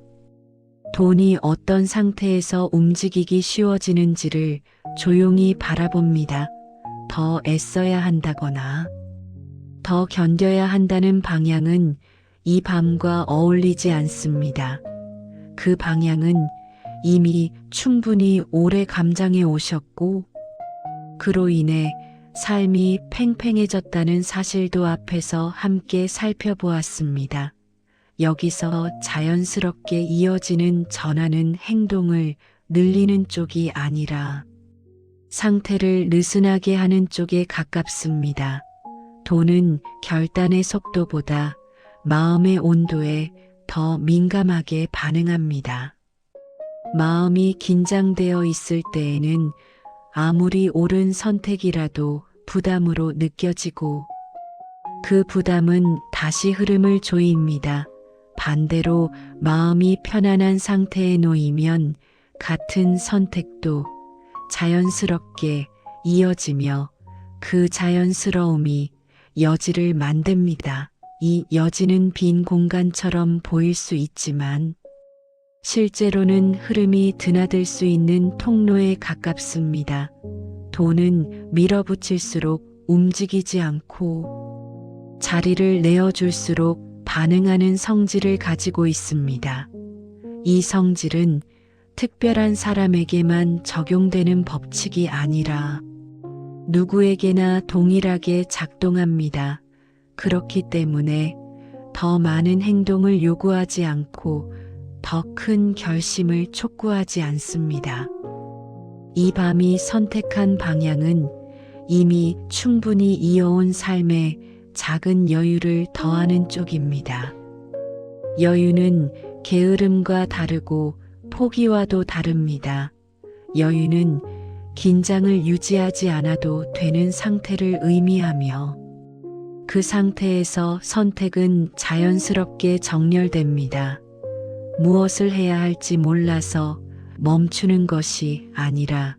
돈이 어떤 상태에서 움직이기 쉬워지는지를 조용히 바라봅니다. 더 애써야 한다거나 더 견뎌야 한다는 방향은 이 밤과 어울리지 않습니다. 그 방향은 이미 충분히 오래 감장해 오셨고 그로 인해 삶이 팽팽해졌다는 사실도 앞에서 함께 살펴보았습니다. 여기서 자연스럽게 이어지는 전환은 행동을 늘리는 쪽이 아니라 상태를 느슨하게 하는 쪽에 가깝습니다. 돈은 결단의 속도보다 마음의 온도에 더 민감하게 반응합니다. 마음이 긴장되어 있을 때에는 아무리 옳은 선택이라도 부담으로 느껴지고 그 부담은 다시 흐름을 조입니다. 반대로 마음이 편안한 상태에 놓이면 같은 선택도 자연스럽게 이어지며 그 자연스러움이 여지를 만듭니다. 이 여지는 빈 공간처럼 보일 수 있지만 실제로는 흐름이 드나들 수 있는 통로에 가깝습니다. 돈은 밀어붙일수록 움직이지 않고 자리를 내어줄수록 반응하는 성질을 가지고 있습니다. 이 성질은 특별한 사람에게만 적용되는 법칙이 아니라 누구에게나 동일하게 작동합니다. 그렇기 때문에 더 많은 행동을 요구하지 않고 더 큰 결심을 촉구하지 않습니다. 이 밤이 선택한 방향은 이미 충분히 이어온 삶에 작은 여유를 더하는 쪽입니다. 여유는 게으름과 다르고 포기와도 다릅니다. 여유는 긴장을 유지하지 않아도 되는 상태를 의미하며 그 상태에서 선택은 자연스럽게 정렬됩니다. 무엇을 해야 할지 몰라서 멈추는 것이 아니라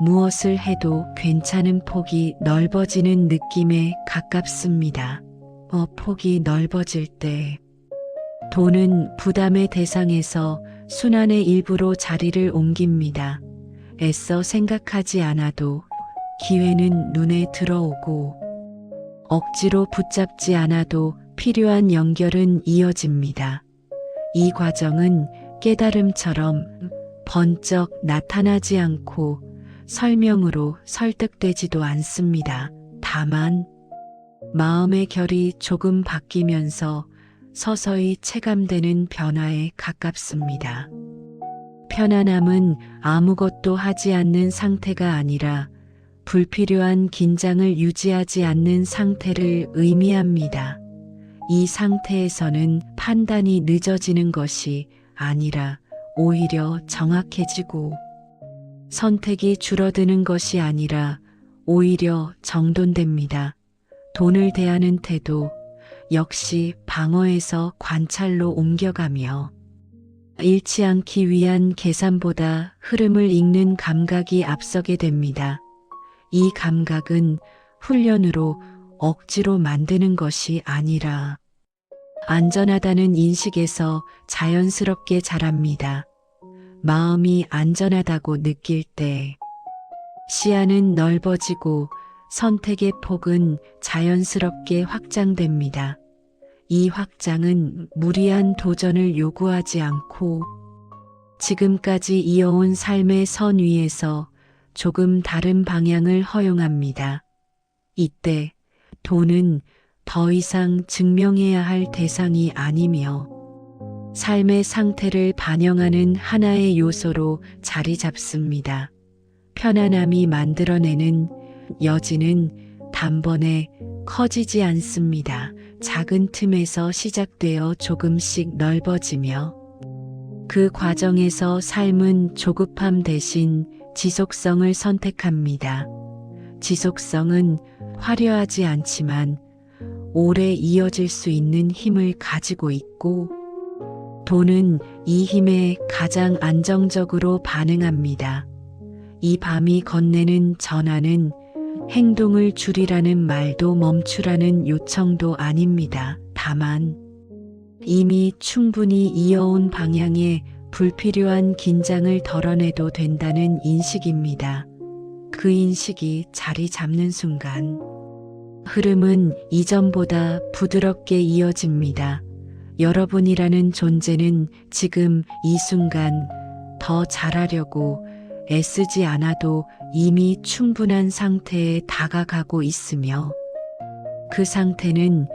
무엇을 해도 괜찮은 폭이 넓어지는 느낌에 가깝습니다. 폭이 넓어질 때 돈은 부담의 대상에서 순환의 일부로 자리를 옮깁니다. 애써 생각하지 않아도 기회는 눈에 들어오고 억지로 붙잡지 않아도 필요한 연결은 이어집니다. 이 과정은 깨달음처럼 번쩍 나타나지 않고 설명으로 설득되지도 않습니다. 다만 마음의 결이 조금 바뀌면서 서서히 체감되는 변화에 가깝습니다. 편안함은 아무것도 하지 않는 상태가 아니라 불필요한 긴장을 유지하지 않는 상태를 의미합니다. 이 상태에서는 판단이 늦어지는 것이 아니라 오히려 정확해지고, 선택이 줄어드는 것이 아니라 오히려 정돈됩니다. 돈을 대하는 태도 역시 방어에서 관찰로 옮겨가며, 잃지 않기 위한 계산보다 흐름을 읽는 감각이 앞서게 됩니다. 이 감각은 훈련으로 억지로 만드는 것이 아니라 안전하다는 인식에서 자연스럽게 자랍니다. 마음이 안전하다고 느낄 때 시야는 넓어지고 선택의 폭은 자연스럽게 확장됩니다. 이 확장은 무리한 도전을 요구하지 않고 지금까지 이어온 삶의 선 위에서 조금 다른 방향을 허용합니다. 이때 돈은 더 이상 증명해야 할 대상이 아니며 삶의 상태를 반영하는 하나의 요소로 자리 잡습니다. 편안함이 만들어내는 여지는 단번에 커지지 않습니다. 작은 틈에서 시작되어 조금씩 넓어지며, 그 과정에서 삶은 조급함 대신 지속성을 선택합니다. 지속성은 화려하지 않지만 오래 이어질 수 있는 힘을 가지고 있고, 돈은 이 힘에 가장 안정적으로 반응합니다. 이 밤이 건네는 전화는 행동을 줄이라는 말도 멈추라는 요청도 아닙니다. 다만 이미 충분히 이어온 방향에 불필요한 긴장을 덜어내도 된다는 인식입니다. 그 인식이 자리 잡는 순간 흐름은 이전보다 부드럽게 이어집니다. 여러분이라는 존재는 지금 이 순간 더 잘하려고 애쓰지 않아도 이미 충분한 상태에 다가가고 있으며, 그 상태는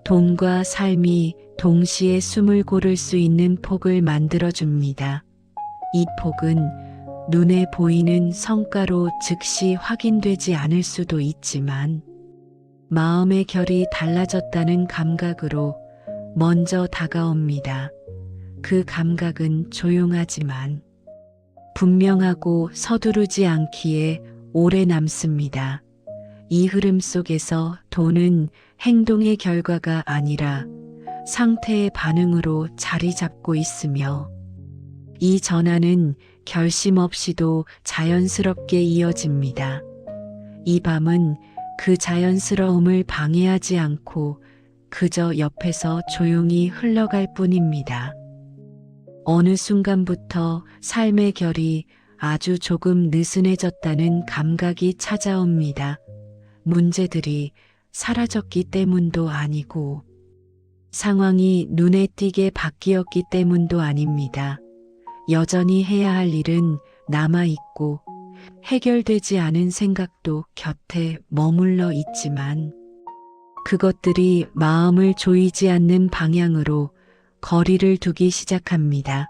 돈과 삶이 동시에 숨을 고를 수 있는 폭을 만들어줍니다. 이 폭은 눈에 보이는 성과로 즉시 확인되지 않을 수도 있지만, 마음의 결이 달라졌다는 감각으로 먼저 다가옵니다. 그 감각은 조용하지만 분명하고 서두르지 않기에 오래 남습니다. 이 흐름 속에서 돈은 행동의 결과가 아니라 상태의 반응으로 자리 잡고 있으며, 이 전환은 결심 없이도 자연스럽게 이어집니다. 이 밤은 그 자연스러움을 방해하지 않고 그저 옆에서 조용히 흘러갈 뿐입니다. 어느 순간부터 삶의 결이 아주 조금 느슨해졌다는 감각이 찾아옵니다. 문제들이 사라졌기 때문도 아니고 상황이 눈에 띄게 바뀌었기 때문도 아닙니다. 여전히 해야 할 일은 남아있고 해결되지 않은 생각도 곁에 머물러 있지만, 그것들이 마음을 조이지 않는 방향으로 거리를 두기 시작합니다.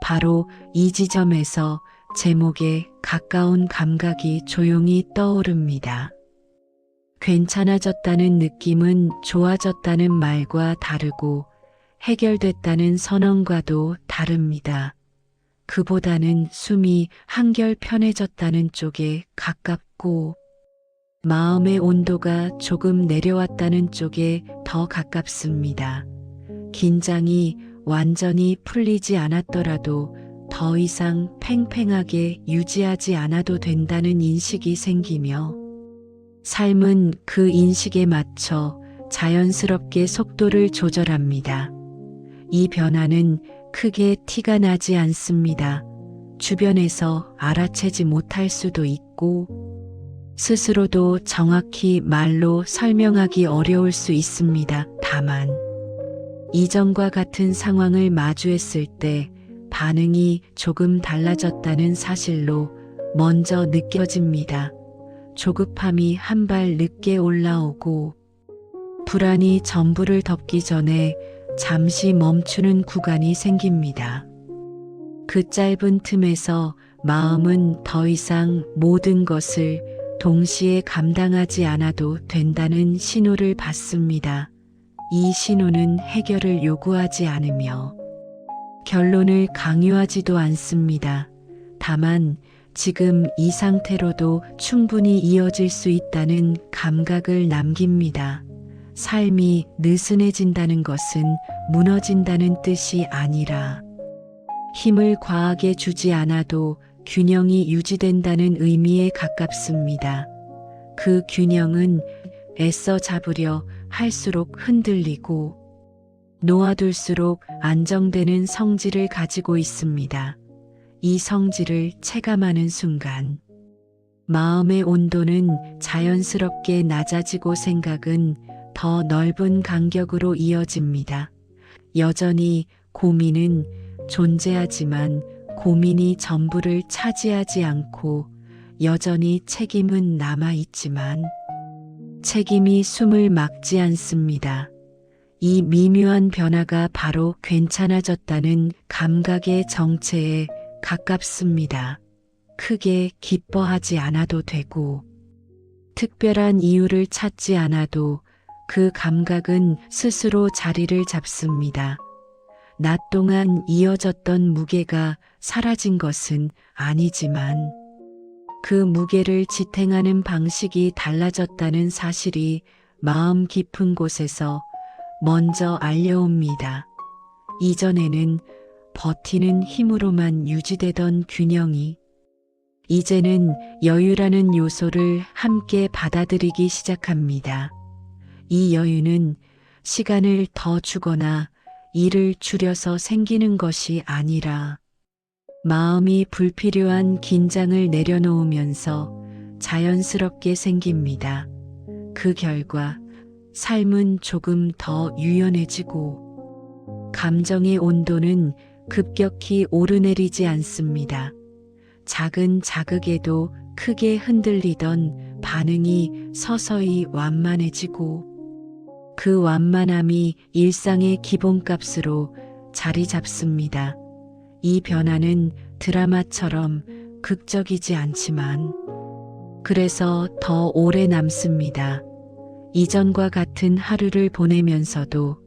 바로 이 지점에서 제목에 가까운 감각이 조용히 떠오릅니다. 괜찮아졌다는 느낌은 좋아졌다는 말과 다르고 해결됐다는 선언과도 다릅니다. 그보다는 숨이 한결 편해졌다는 쪽에 가깝고, 마음의 온도가 조금 내려왔다는 쪽에 더 가깝습니다. 긴장이 완전히 풀리지 않았더라도 더 이상 팽팽하게 유지하지 않아도 된다는 인식이 생기며, 삶은 그 인식에 맞춰 자연스럽게 속도를 조절합니다. 이 변화는 크게 티가 나지 않습니다. 주변에서 알아채지 못할 수도 있고, 스스로도 정확히 말로 설명하기 어려울 수 있습니다. 다만, 이전과 같은 상황을 마주했을 때 반응이 조금 달라졌다는 사실로 먼저 느껴집니다. 조급함이 한 발 늦게 올라오고 불안이 전부를 덮기 전에 잠시 멈추는 구간이 생깁니다. 그 짧은 틈에서 마음은 더 이상 모든 것을 동시에 감당하지 않아도 된다는 신호를 받습니다. 이 신호는 해결을 요구하지 않으며 결론을 강요하지도 않습니다. 다만 지금 이 상태로도 충분히 이어질 수 있다는 감각을 남깁니다. 삶이 느슨해진다는 것은 무너진다는 뜻이 아니라 힘을 과하게 주지 않아도 균형이 유지된다는 의미에 가깝습니다. 그 균형은 애써 잡으려 할수록 흔들리고 놓아둘수록 안정되는 성질을 가지고 있습니다. 이 성질을 체감하는 순간 마음의 온도는 자연스럽게 낮아지고 생각은 더 넓은 간격으로 이어집니다. 여전히 고민은 존재하지만 고민이 전부를 차지하지 않고 여전히 책임은 남아있지만 책임이 숨을 막지 않습니다. 이 미묘한 변화가 바로 괜찮아졌다는 감각의 정체에 가깝습니다. 크게 기뻐하지 않아도 되고 특별한 이유를 찾지 않아도 그 감각은 스스로 자리를 잡습니다. 낮 동안 이어졌던 무게가 사라진 것은 아니지만 그 무게를 지탱하는 방식이 달라졌다는 사실이 마음 깊은 곳에서 먼저 알려옵니다. 이전에는 버티는 힘으로만 유지되던 균형이 이제는 여유라는 요소를 함께 받아들이기 시작합니다. 이 여유는 시간을 더 주거나 일을 줄여서 생기는 것이 아니라 마음이 불필요한 긴장을 내려놓으면서 자연스럽게 생깁니다. 그 결과 삶은 조금 더 유연해지고 감정의 온도는 급격히 오르내리지 않습니다. 작은 자극에도 크게 흔들리던 반응이 서서히 완만해지고 그 완만함이 일상의 기본값으로 자리 잡습니다. 이 변화는 드라마처럼 극적이지 않지만 그래서 더 오래 남습니다. 이전과 같은 하루를 보내면서도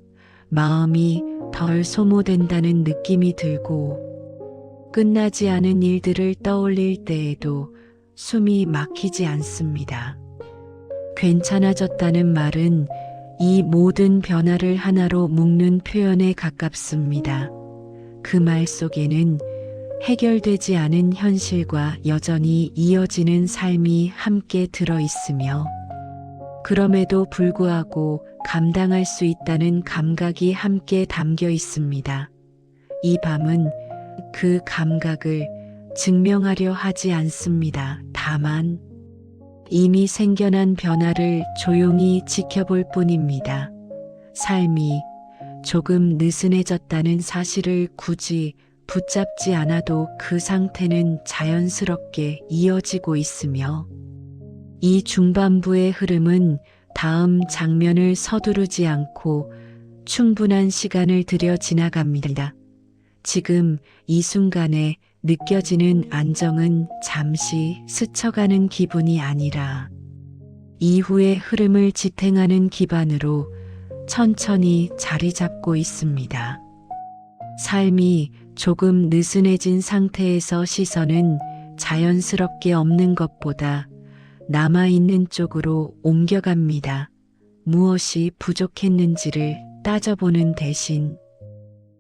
마음이 덜 소모된다는 느낌이 들고 끝나지 않은 일들을 떠올릴 때에도 숨이 막히지 않습니다. 괜찮아졌다는 말은 이 모든 변화를 하나로 묶는 표현에 가깝습니다. 그 말 속에는 해결되지 않은 현실과 여전히 이어지는 삶이 함께 들어 있으며 그럼에도 불구하고 감당할 수 있다는 감각이 함께 담겨 있습니다. 이 밤은 그 감각을 증명하려 하지 않습니다. 다만 이미 생겨난 변화를 조용히 지켜볼 뿐입니다. 삶이 조금 느슨해졌다는 사실을 굳이 붙잡지 않아도 그 상태는 자연스럽게 이어지고 있으며 이 중반부의 흐름은 다음 장면을 서두르지 않고 충분한 시간을 들여 지나갑니다. 지금 이 순간에 느껴지는 안정은 잠시 스쳐가는 기분이 아니라 이후의 흐름을 지탱하는 기반으로 천천히 자리 잡고 있습니다. 삶이 조금 느슨해진 상태에서 시선은 자연스럽게 없는 것보다 남아있는 쪽으로 옮겨갑니다. 무엇이 부족했는지를 따져보는 대신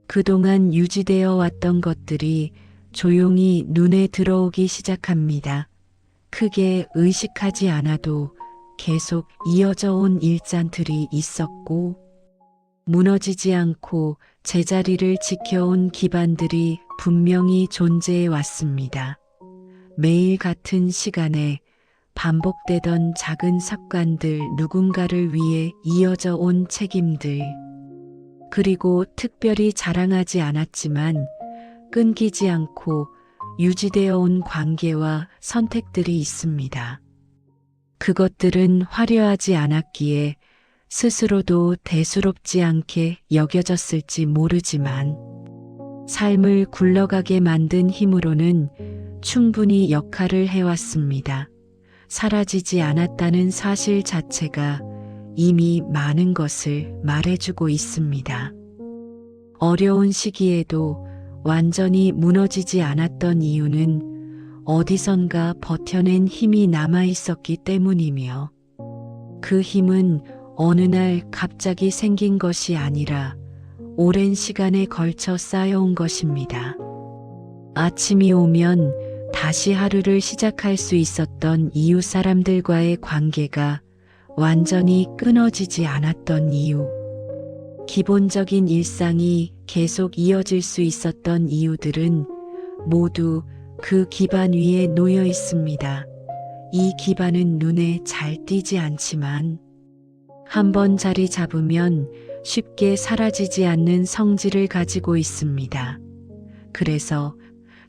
그동안 유지되어 왔던 것들이 조용히 눈에 들어오기 시작합니다. 크게 의식하지 않아도 계속 이어져 온 일장들이 있었고 무너지지 않고 제자리를 지켜온 기반들이 분명히 존재해 왔습니다. 매일 같은 시간에 반복되던 작은 습관들, 누군가를 위해 이어져 온 책임들, 그리고 특별히 자랑하지 않았지만 끊기지 않고 유지되어 온 관계와 선택들이 있습니다. 그것들은 화려하지 않았기에 스스로도 대수롭지 않게 여겨졌을지 모르지만 삶을 굴러가게 만든 힘으로는 충분히 역할을 해왔습니다. 사라지지 않았다는 사실 자체가 이미 많은 것을 말해주고 있습니다. 어려운 시기에도 완전히 무너지지 않았던 이유는 어디선가 버텨낸 힘이 남아 있었기 때문이며, 그 힘은 어느 날 갑자기 생긴 것이 아니라 오랜 시간에 걸쳐 쌓여온 것입니다. 아침이 오면 다시 하루를 시작할 수 있었던 이웃 사람들과의 관계가 완전히 끊어지지 않았던 이유, 기본적인 일상이 계속 이어질 수 있었던 이유들은 모두 그 기반 위에 놓여 있습니다. 이 기반은 눈에 잘 띄지 않지만 한번 자리 잡으면 쉽게 사라지지 않는 성질을 가지고 있습니다. 그래서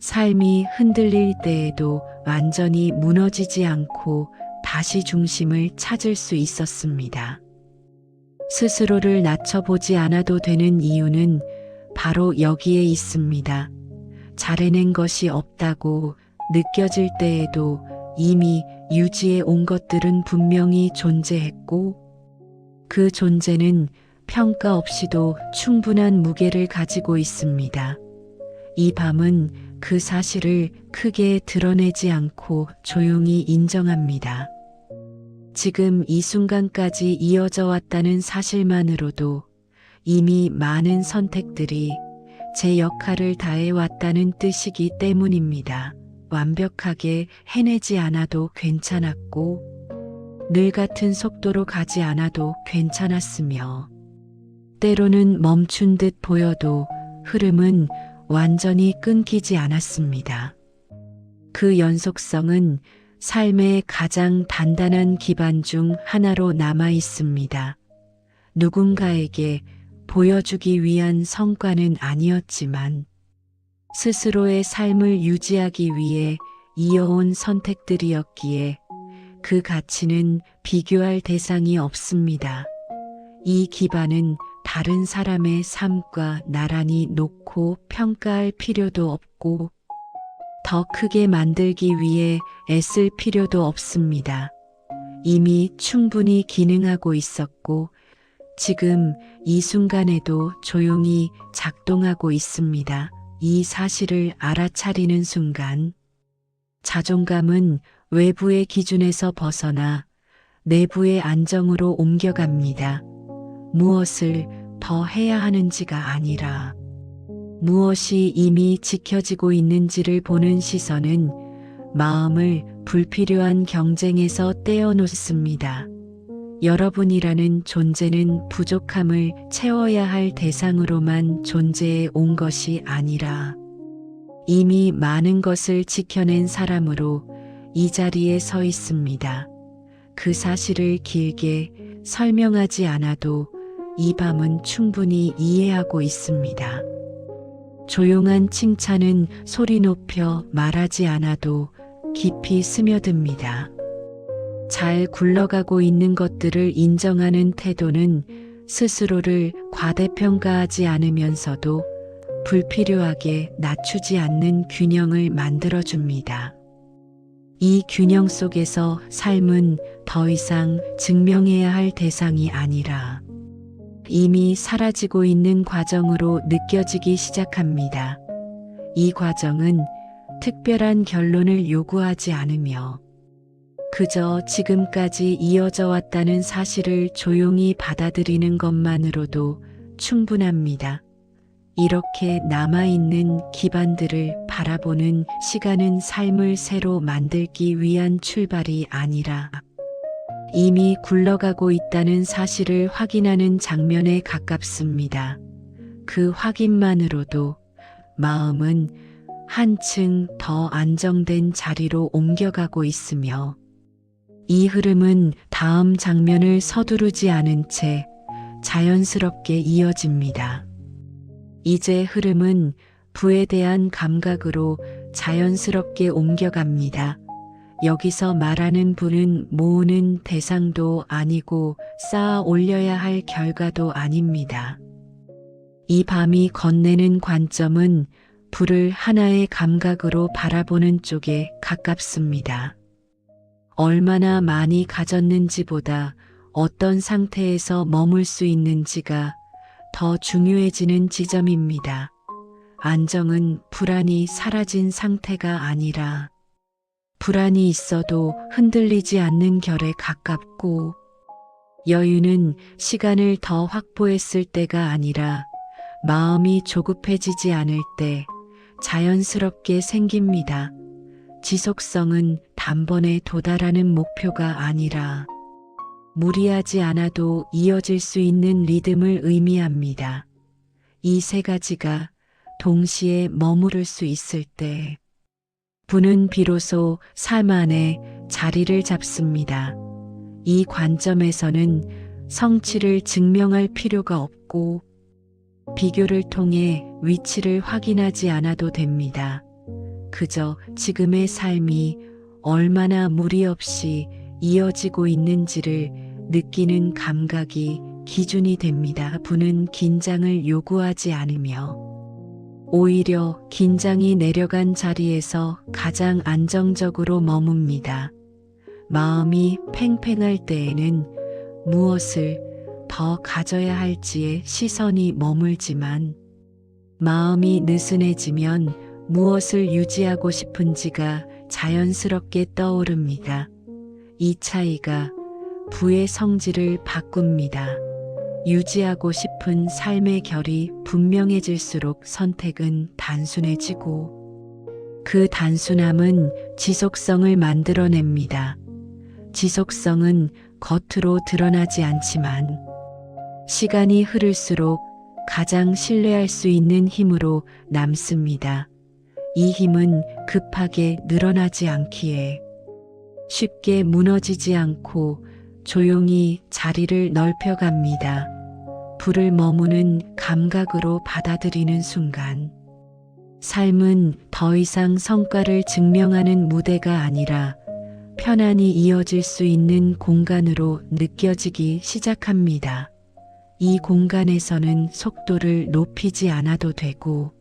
삶이 흔들릴 때에도 완전히 무너지지 않고 다시 중심을 찾을 수 있었습니다. 스스로를 낮춰보지 않아도 되는 이유는 바로 여기에 있습니다. 잘해낸 것이 없다고 느껴질 때에도 이미 유지해 온 것들은 분명히 존재했고, 그 존재는 평가 없이도 충분한 무게를 가지고 있습니다. 이 밤은 그 사실을 크게 드러내지 않고 조용히 인정합니다. 지금 이 순간까지 이어져 왔다는 사실만으로도 이미 많은 선택들이 제 역할을 다해왔다는 뜻이기 때문입니다. 완벽하게 해내지 않아도 괜찮았고, 늘 같은 속도로 가지 않아도 괜찮았으며, 때로는 멈춘 듯 보여도 흐름은 완전히 끊기지 않았습니다. 그 연속성은 삶의 가장 단단한 기반 중 하나로 남아 있습니다. 누군가에게 보여주기 위한 성과는 아니었지만 스스로의 삶을 유지하기 위해 이어온 선택들이었기에 그 가치는 비교할 대상이 없습니다. 이 기반은 다른 사람의 삶과 나란히 놓고 평가할 필요도 없고 더 크게 만들기 위해 애쓸 필요도 없습니다. 이미 충분히 기능하고 있었고 지금 이 순간에도 조용히 작동하고 있습니다. 이 사실을 알아차리는 순간 자존감은 외부의 기준에서 벗어나 내부의 안정으로 옮겨갑니다. 무엇을 더 해야 하는지가 아니라 무엇이 이미 지켜지고 있는지를 보는 시선은 마음을 불필요한 경쟁에서 떼어놓습니다. 여러분이라는 존재는 부족함을 채워야 할 대상으로만 존재해 온 것이 아니라 이미 많은 것을 지켜낸 사람으로 이 자리에 서 있습니다. 그 사실을 길게 설명하지 않아도 이 밤은 충분히 이해하고 있습니다. 조용한 칭찬은 소리 높여 말하지 않아도 깊이 스며듭니다. 잘 굴러가고 있는 것들을 인정하는 태도는 스스로를 과대평가하지 않으면서도 불필요하게 낮추지 않는 균형을 만들어줍니다. 이 균형 속에서 삶은 더 이상 증명해야 할 대상이 아니라 이미 사라지고 있는 과정으로 느껴지기 시작합니다. 이 과정은 특별한 결론을 요구하지 않으며 그저 지금까지 이어져 왔다는 사실을 조용히 받아들이는 것만으로도 충분합니다. 이렇게 남아있는 기반들을 바라보는 시간은 삶을 새로 만들기 위한 출발이 아니라 이미 굴러가고 있다는 사실을 확인하는 장면에 가깝습니다. 그 확인만으로도 마음은 한층 더 안정된 자리로 옮겨가고 있으며 이 흐름은 다음 장면을 서두르지 않은 채 자연스럽게 이어집니다. 이제 흐름은 부에 대한 감각으로 자연스럽게 옮겨갑니다. 여기서 말하는 부는 모으는 대상도 아니고 쌓아 올려야 할 결과도 아닙니다. 이 밤이 건네는 관점은 부를 하나의 감각으로 바라보는 쪽에 가깝습니다. 얼마나 많이 가졌는지보다 어떤 상태에서 머물 수 있는지가 더 중요해지는 지점입니다. 안정은 불안이 사라진 상태가 아니라 불안이 있어도 흔들리지 않는 결에 가깝고, 여유는 시간을 더 확보했을 때가 아니라 마음이 조급해지지 않을 때 자연스럽게 생깁니다. 지속성은 단번에 도달하는 목표가 아니라 무리하지 않아도 이어질 수 있는 리듬을 의미합니다. 이 세 가지가 동시에 머무를 수 있을 때 부는 비로소 삶 안에 자리를 잡습니다. 이 관점에서는 성취를 증명할 필요가 없고 비교를 통해 위치를 확인하지 않아도 됩니다. 그저 지금의 삶이 얼마나 무리 없이 이어지고 있는지를 느끼는 감각이 기준이 됩니다. 부는 긴장을 요구하지 않으며 오히려 긴장이 내려간 자리에서 가장 안정적으로 머뭅니다. 마음이 팽팽할 때에는 무엇을 더 가져야 할지에 시선이 머물지만 마음이 느슨해지면 무엇을 유지하고 싶은지가 자연스럽게 떠오릅니다. 이 차이가 부의 성질을 바꿉니다. 유지하고 싶은 삶의 결이 분명해질수록 선택은 단순해지고 그 단순함은 지속성을 만들어냅니다. 지속성은 겉으로 드러나지 않지만 시간이 흐를수록 가장 신뢰할 수 있는 힘으로 남습니다. 이 힘은 급하게 늘어나지 않기에 쉽게 무너지지 않고 조용히 자리를 넓혀갑니다. 부를 머무는 감각으로 받아들이는 순간 삶은 더 이상 성과를 증명하는 무대가 아니라 편안히 이어질 수 있는 공간으로 느껴지기 시작합니다. 이 공간에서는 속도를 높이지 않아도 되고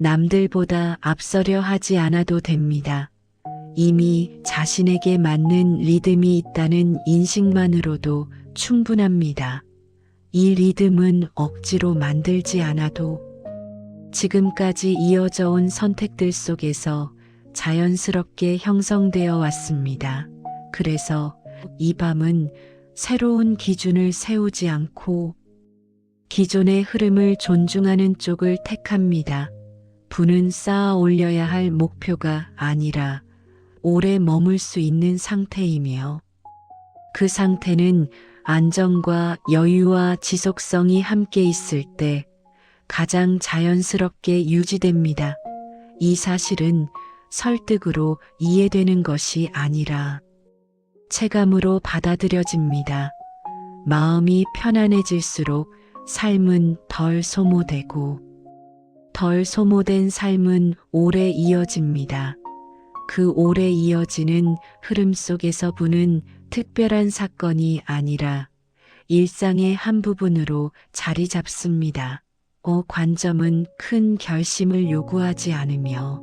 남들보다 앞서려 하지 않아도 됩니다. 이미 자신에게 맞는 리듬이 있다는 인식만으로도 충분합니다. 이 리듬은 억지로 만들지 않아도 지금까지 이어져 온 선택들 속에서 자연스럽게 형성되어 왔습니다. 그래서 이 밤은 새로운 기준을 세우지 않고 기존의 흐름을 존중하는 쪽을 택합니다. 부는 쌓아 올려야 할 목표가 아니라 오래 머물 수 있는 상태이며 그 상태는 안정과 여유와 지속성이 함께 있을 때 가장 자연스럽게 유지됩니다. 이 사실은 설득으로 이해되는 것이 아니라 체감으로 받아들여집니다. 마음이 편안해질수록 삶은 덜 소모되고 덜 소모된 삶은 오래 이어집니다. 그 오래 이어지는 흐름 속에서 부는 특별한 사건이 아니라 일상의 한 부분으로 자리 잡습니다. 관점은 큰 결심을 요구하지 않으며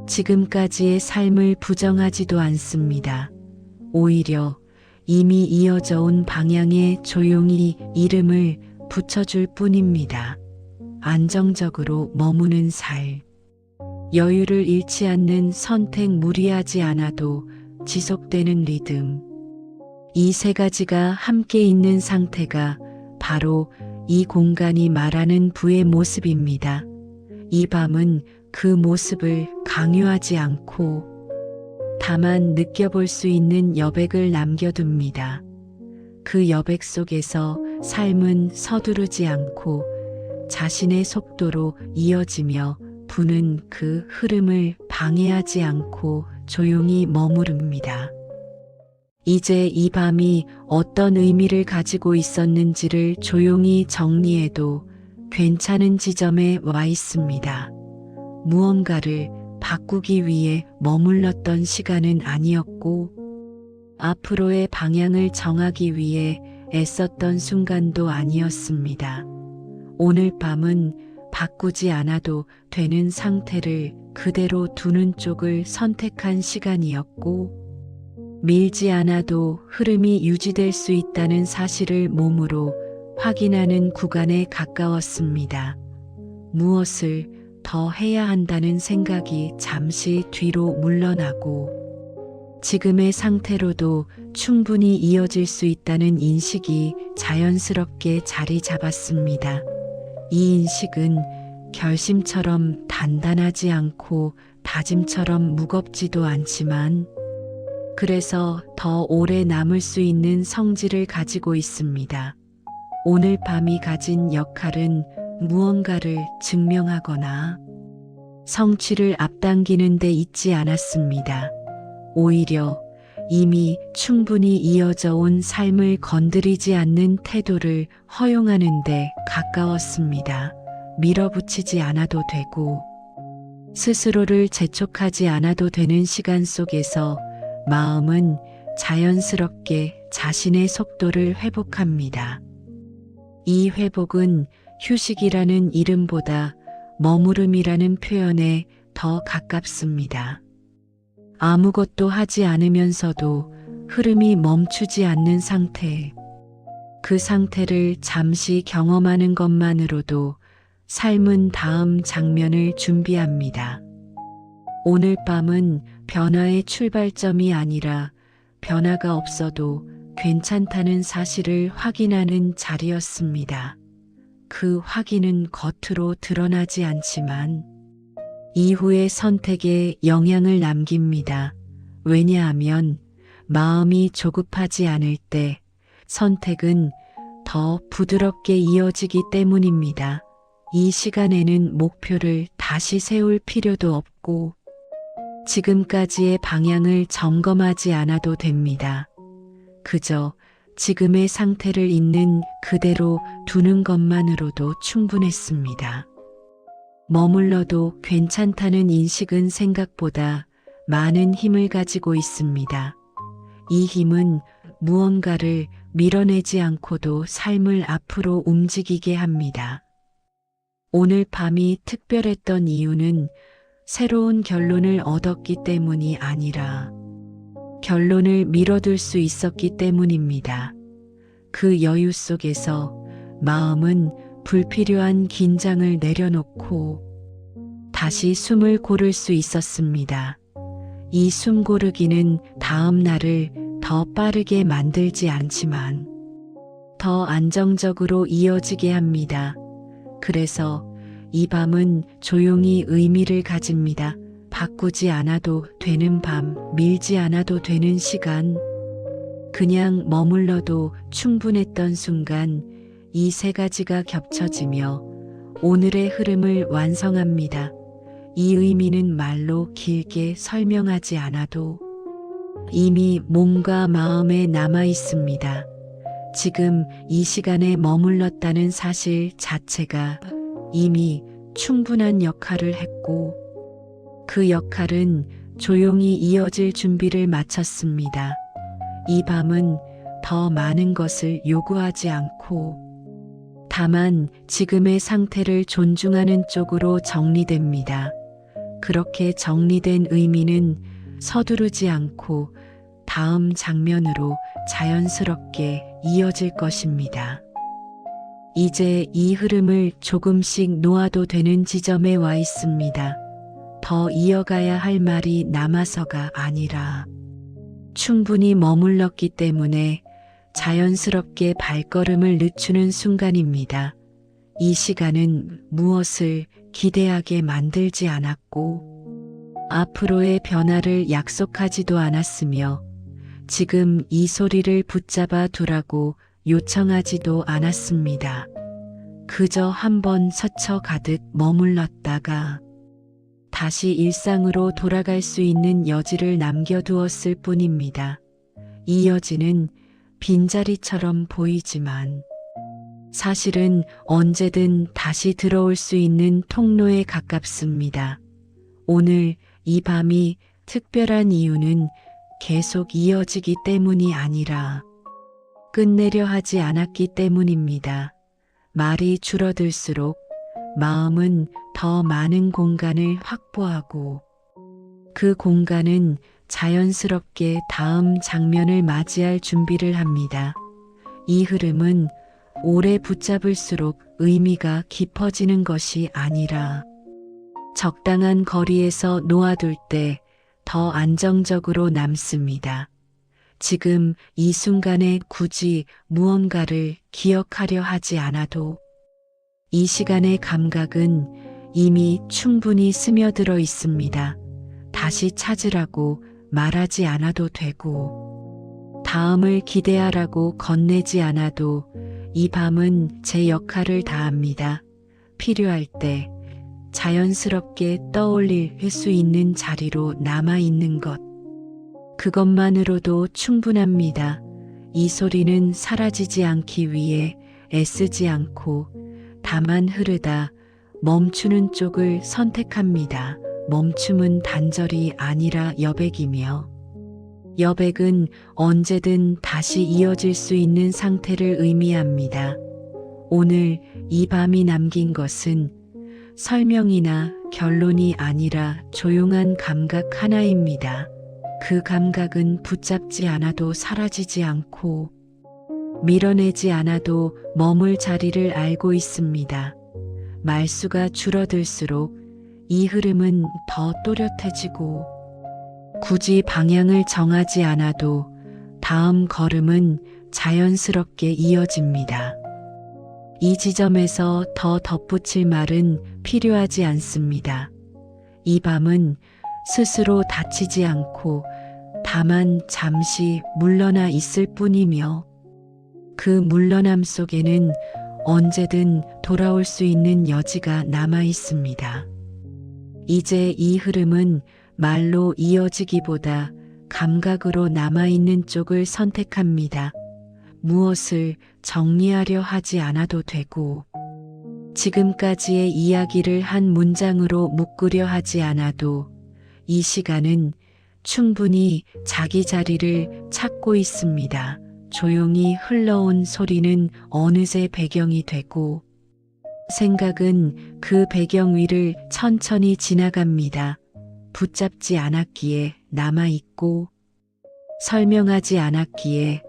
지금까지의 삶을 부정하지도 않습니다. 오히려 이미 이어져 온 방향에 조용히 이름을 붙여줄 뿐입니다. 안정적으로 머무는 삶, 여유를 잃지 않는 선택, 무리하지 않아도 지속되는 리듬. 이 세 가지가 함께 있는 상태가 바로 이 공간이 말하는 부의 모습입니다. 이 밤은 그 모습을 강요하지 않고 다만 느껴볼 수 있는 여백을 남겨둡니다. 그 여백 속에서 삶은 서두르지 않고 자신의 속도로 이어지며 부는 그 흐름을 방해하지 않고 조용히 머무릅니다. 이제 이 밤이 어떤 의미를 가지고 있었는지를 조용히 정리해도 괜찮은 지점에 와 있습니다. 무언가를 바꾸기 위해 머물렀던 시간은 아니었고, 앞으로의 방향을 정하기 위해 애썼던 순간도 아니었습니다. 오늘 밤은 바꾸지 않아도 되는 상태를 그대로 두는 쪽을 선택한 시간이었고, 밀지 않아도 흐름이 유지될 수 있다는 사실을 몸으로 확인하는 구간에 가까웠습니다. 무엇을 더 해야 한다는 생각이 잠시 뒤로 물러나고, 지금의 상태로도 충분히 이어질 수 있다는 인식이 자연스럽게 자리 잡았습니다. 이 인식은 결심처럼 단단하지 않고 다짐처럼 무겁지도 않지만, 그래서 더 오래 남을 수 있는 성질을 가지고 있습니다. 오늘 밤이 가진 역할은 무언가를 증명하거나 성취를 앞당기는 데 있지 않았습니다. 오히려 이미 충분히 이어져 온 삶을 건드리지 않는 태도를 허용하는 데 가까웠습니다. 밀어붙이지 않아도 되고, 스스로를 재촉하지 않아도 되는 시간 속에서 마음은 자연스럽게 자신의 속도를 회복합니다. 이 회복은 휴식이라는 이름보다 머무름이라는 표현에 더 가깝습니다. 아무것도 하지 않으면서도 흐름이 멈추지 않는 상태, 그 상태를 잠시 경험하는 것만으로도 삶은 다음 장면을 준비합니다. 오늘 밤은 변화의 출발점이 아니라 변화가 없어도 괜찮다는 사실을 확인하는 자리였습니다. 그 확인은 겉으로 드러나지 않지만 이후의 선택에 영향을 남깁니다. 왜냐하면 마음이 조급하지 않을 때 선택은 더 부드럽게 이어지기 때문입니다. 이 시간에는 목표를 다시 세울 필요도 없고, 지금까지의 방향을 점검하지 않아도 됩니다. 그저 지금의 상태를 있는 그대로 두는 것만으로도 충분했습니다. 머물러도 괜찮다는 인식은 생각보다 많은 힘을 가지고 있습니다. 이 힘은 무언가를 밀어내지 않고도 삶을 앞으로 움직이게 합니다. 오늘 밤이 특별했던 이유는 새로운 결론을 얻었기 때문이 아니라 결론을 미뤄둘 수 있었기 때문입니다. 그 여유 속에서 마음은 불필요한 긴장을 내려놓고 다시 숨을 고를 수 있었습니다. 이 숨 고르기는 다음 날을 더 빠르게 만들지 않지만 더 안정적으로 이어지게 합니다. 그래서 이 밤은 조용히 의미를 가집니다. 바꾸지 않아도 되는 밤, 밀지 않아도 되는 시간, 그냥 머물러도 충분했던 순간, 이 세 가지가 겹쳐지며 오늘의 흐름을 완성합니다. 이 의미는 말로 길게 설명하지 않아도 이미 몸과 마음에 남아 있습니다. 지금 이 시간에 머물렀다는 사실 자체가 이미 충분한 역할을 했고, 그 역할은 조용히 이어질 준비를 마쳤습니다. 이 밤은 더 많은 것을 요구하지 않고 다만 지금의 상태를 존중하는 쪽으로 정리됩니다. 그렇게 정리된 의미는 서두르지 않고 다음 장면으로 자연스럽게 이어질 것입니다. 이제 이 흐름을 조금씩 놓아도 되는 지점에 와 있습니다. 더 이어가야 할 말이 남아서가 아니라 충분히 머물렀기 때문에 자연스럽게 발걸음을 늦추는 순간입니다. 이 시간은 무엇을 기대하게 만들지 않았고 앞으로의 변화를 약속하지도 않았으며 지금 이 소리를 붙잡아 두라고 요청하지도 않았습니다. 그저 한번 스쳐가듯 머물렀다가 다시 일상으로 돌아갈 수 있는 여지를 남겨두었을 뿐입니다. 이어지는 빈자리처럼 보이지만 사실은 언제든 다시 들어올 수 있는 통로에 가깝습니다. 오늘 이 밤이 특별한 이유는 계속 이어지기 때문이 아니라 끝내려 하지 않았기 때문입니다. 말이 줄어들수록 마음은 더 많은 공간을 확보하고 그 공간은 자연스럽게 다음 장면을 맞이할 준비를 합니다. 이 흐름은 오래 붙잡을수록 의미가 깊어지는 것이 아니라 적당한 거리에서 놓아둘 때 더 안정적으로 남습니다. 지금 이 순간에 굳이 무언가를 기억하려 하지 않아도 이 시간의 감각은 이미 충분히 스며들어 있습니다. 다시 찾으라고 말하지 않아도 되고 다음을 기대하라고 건네지 않아도 이 밤은 제 역할을 다합니다. 필요할 때 자연스럽게 떠올릴 수 있는 자리로 남아있는 것. 그것만으로도 충분합니다. 이 소리는 사라지지 않기 위해 애쓰지 않고 다만 흐르다 멈추는 쪽을 선택합니다. 멈춤은 단절이 아니라 여백이며 여백은 언제든 다시 이어질 수 있는 상태를 의미합니다. 오늘 이 밤이 남긴 것은 설명이나 결론이 아니라 조용한 감각 하나입니다. 그 감각은 붙잡지 않아도 사라지지 않고 밀어내지 않아도 머물 자리를 알고 있습니다. 말수가 줄어들수록 이 흐름은 더 또렷해지고 굳이 방향을 정하지 않아도 다음 걸음은 자연스럽게 이어집니다. 이 지점에서 더 덧붙일 말은 필요하지 않습니다. 이 밤은 스스로 다치지 않고 다만 잠시 물러나 있을 뿐이며 그 물러남 속에는 언제든 돌아올 수 있는 여지가 남아 있습니다. 이제 이 흐름은 말로 이어지기보다 감각으로 남아있는 쪽을 선택합니다. 무엇을 정리하려 하지 않아도 되고 지금까지의 이야기를 한 문장으로 묶으려 하지 않아도 이 시간은 충분히 자기 자리를 찾고 있습니다. 조용히 흘러온 소리는 어느새 배경이 되고 생각은 그 배경 위를 천천히 지나갑니다. 붙잡지 않았기에 남아있고 설명하지 않았기에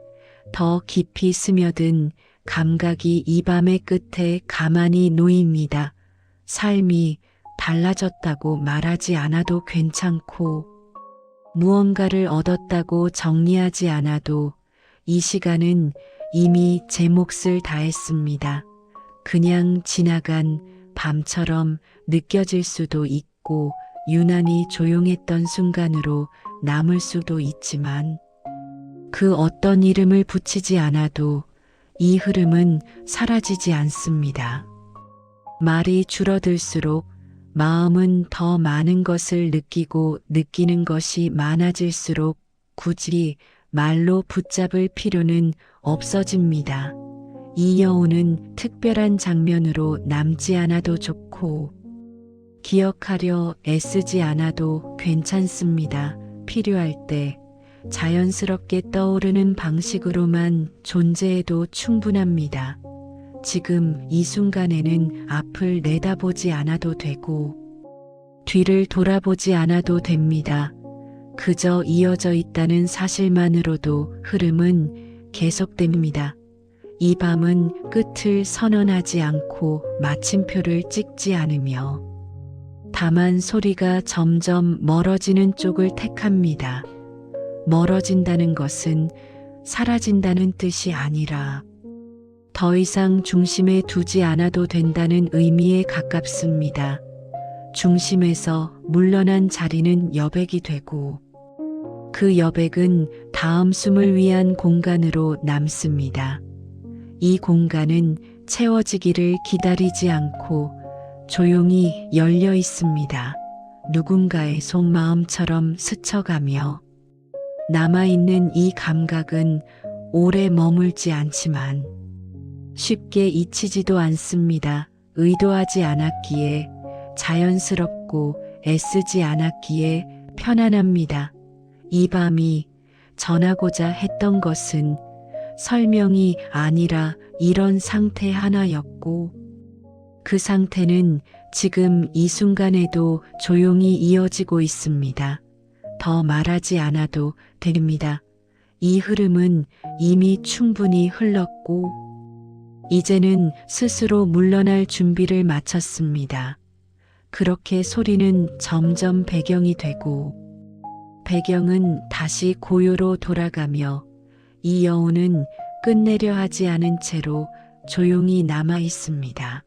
더 깊이 스며든 감각이 이 밤의 끝에 가만히 놓입니다. 삶이 달라졌다고 말하지 않아도 괜찮고 무언가를 얻었다고 정리하지 않아도 이 시간은 이미 제 몫을 다했습니다. 그냥 지나간 밤처럼 느껴질 수도 있고 유난히 조용했던 순간으로 남을 수도 있지만 그 어떤 이름을 붙이지 않아도 이 흐름은 사라지지 않습니다. 말이 줄어들수록 마음은 더 많은 것을 느끼고 느끼는 것이 많아질수록 굳이 말로 붙잡을 필요는 없어집니다. 이 여운은 특별한 장면으로 남지 않아도 좋고 기억하려 애쓰지 않아도 괜찮습니다. 필요할 때 자연스럽게 떠오르는 방식으로만 존재해도 충분합니다. 지금 이 순간에는 앞을 내다보지 않아도 되고 뒤를 돌아보지 않아도 됩니다. 그저 이어져 있다는 사실만으로도 흐름은 계속됩니다. 이 밤은 끝을 선언하지 않고 마침표를 찍지 않으며 다만 소리가 점점 멀어지는 쪽을 택합니다. 멀어진다는 것은 사라진다는 뜻이 아니라 더 이상 중심에 두지 않아도 된다는 의미에 가깝습니다. 중심에서 물러난 자리는 여백이 되고 그 여백은 다음 숨을 위한 공간으로 남습니다. 이 공간은 채워지기를 기다리지 않고 조용히 열려 있습니다. 누군가의 속마음처럼 스쳐가며 남아있는 이 감각은 오래 머물지 않지만 쉽게 잊히지도 않습니다. 의도하지 않았기에 자연스럽고 애쓰지 않았기에 편안합니다. 이 밤이 전하고자 했던 것은 설명이 아니라 이런 상태 하나였고, 그 상태는 지금 이 순간에도 조용히 이어지고 있습니다. 더 말하지 않아도 됩니다. 이 흐름은 이미 충분히 흘렀고, 이제는 스스로 물러날 준비를 마쳤습니다. 그렇게 소리는 점점 배경이 되고, 배경은 다시 고요로 돌아가며 이 여운은 끝내려 하지 않은 채로 조용히 남아 있습니다.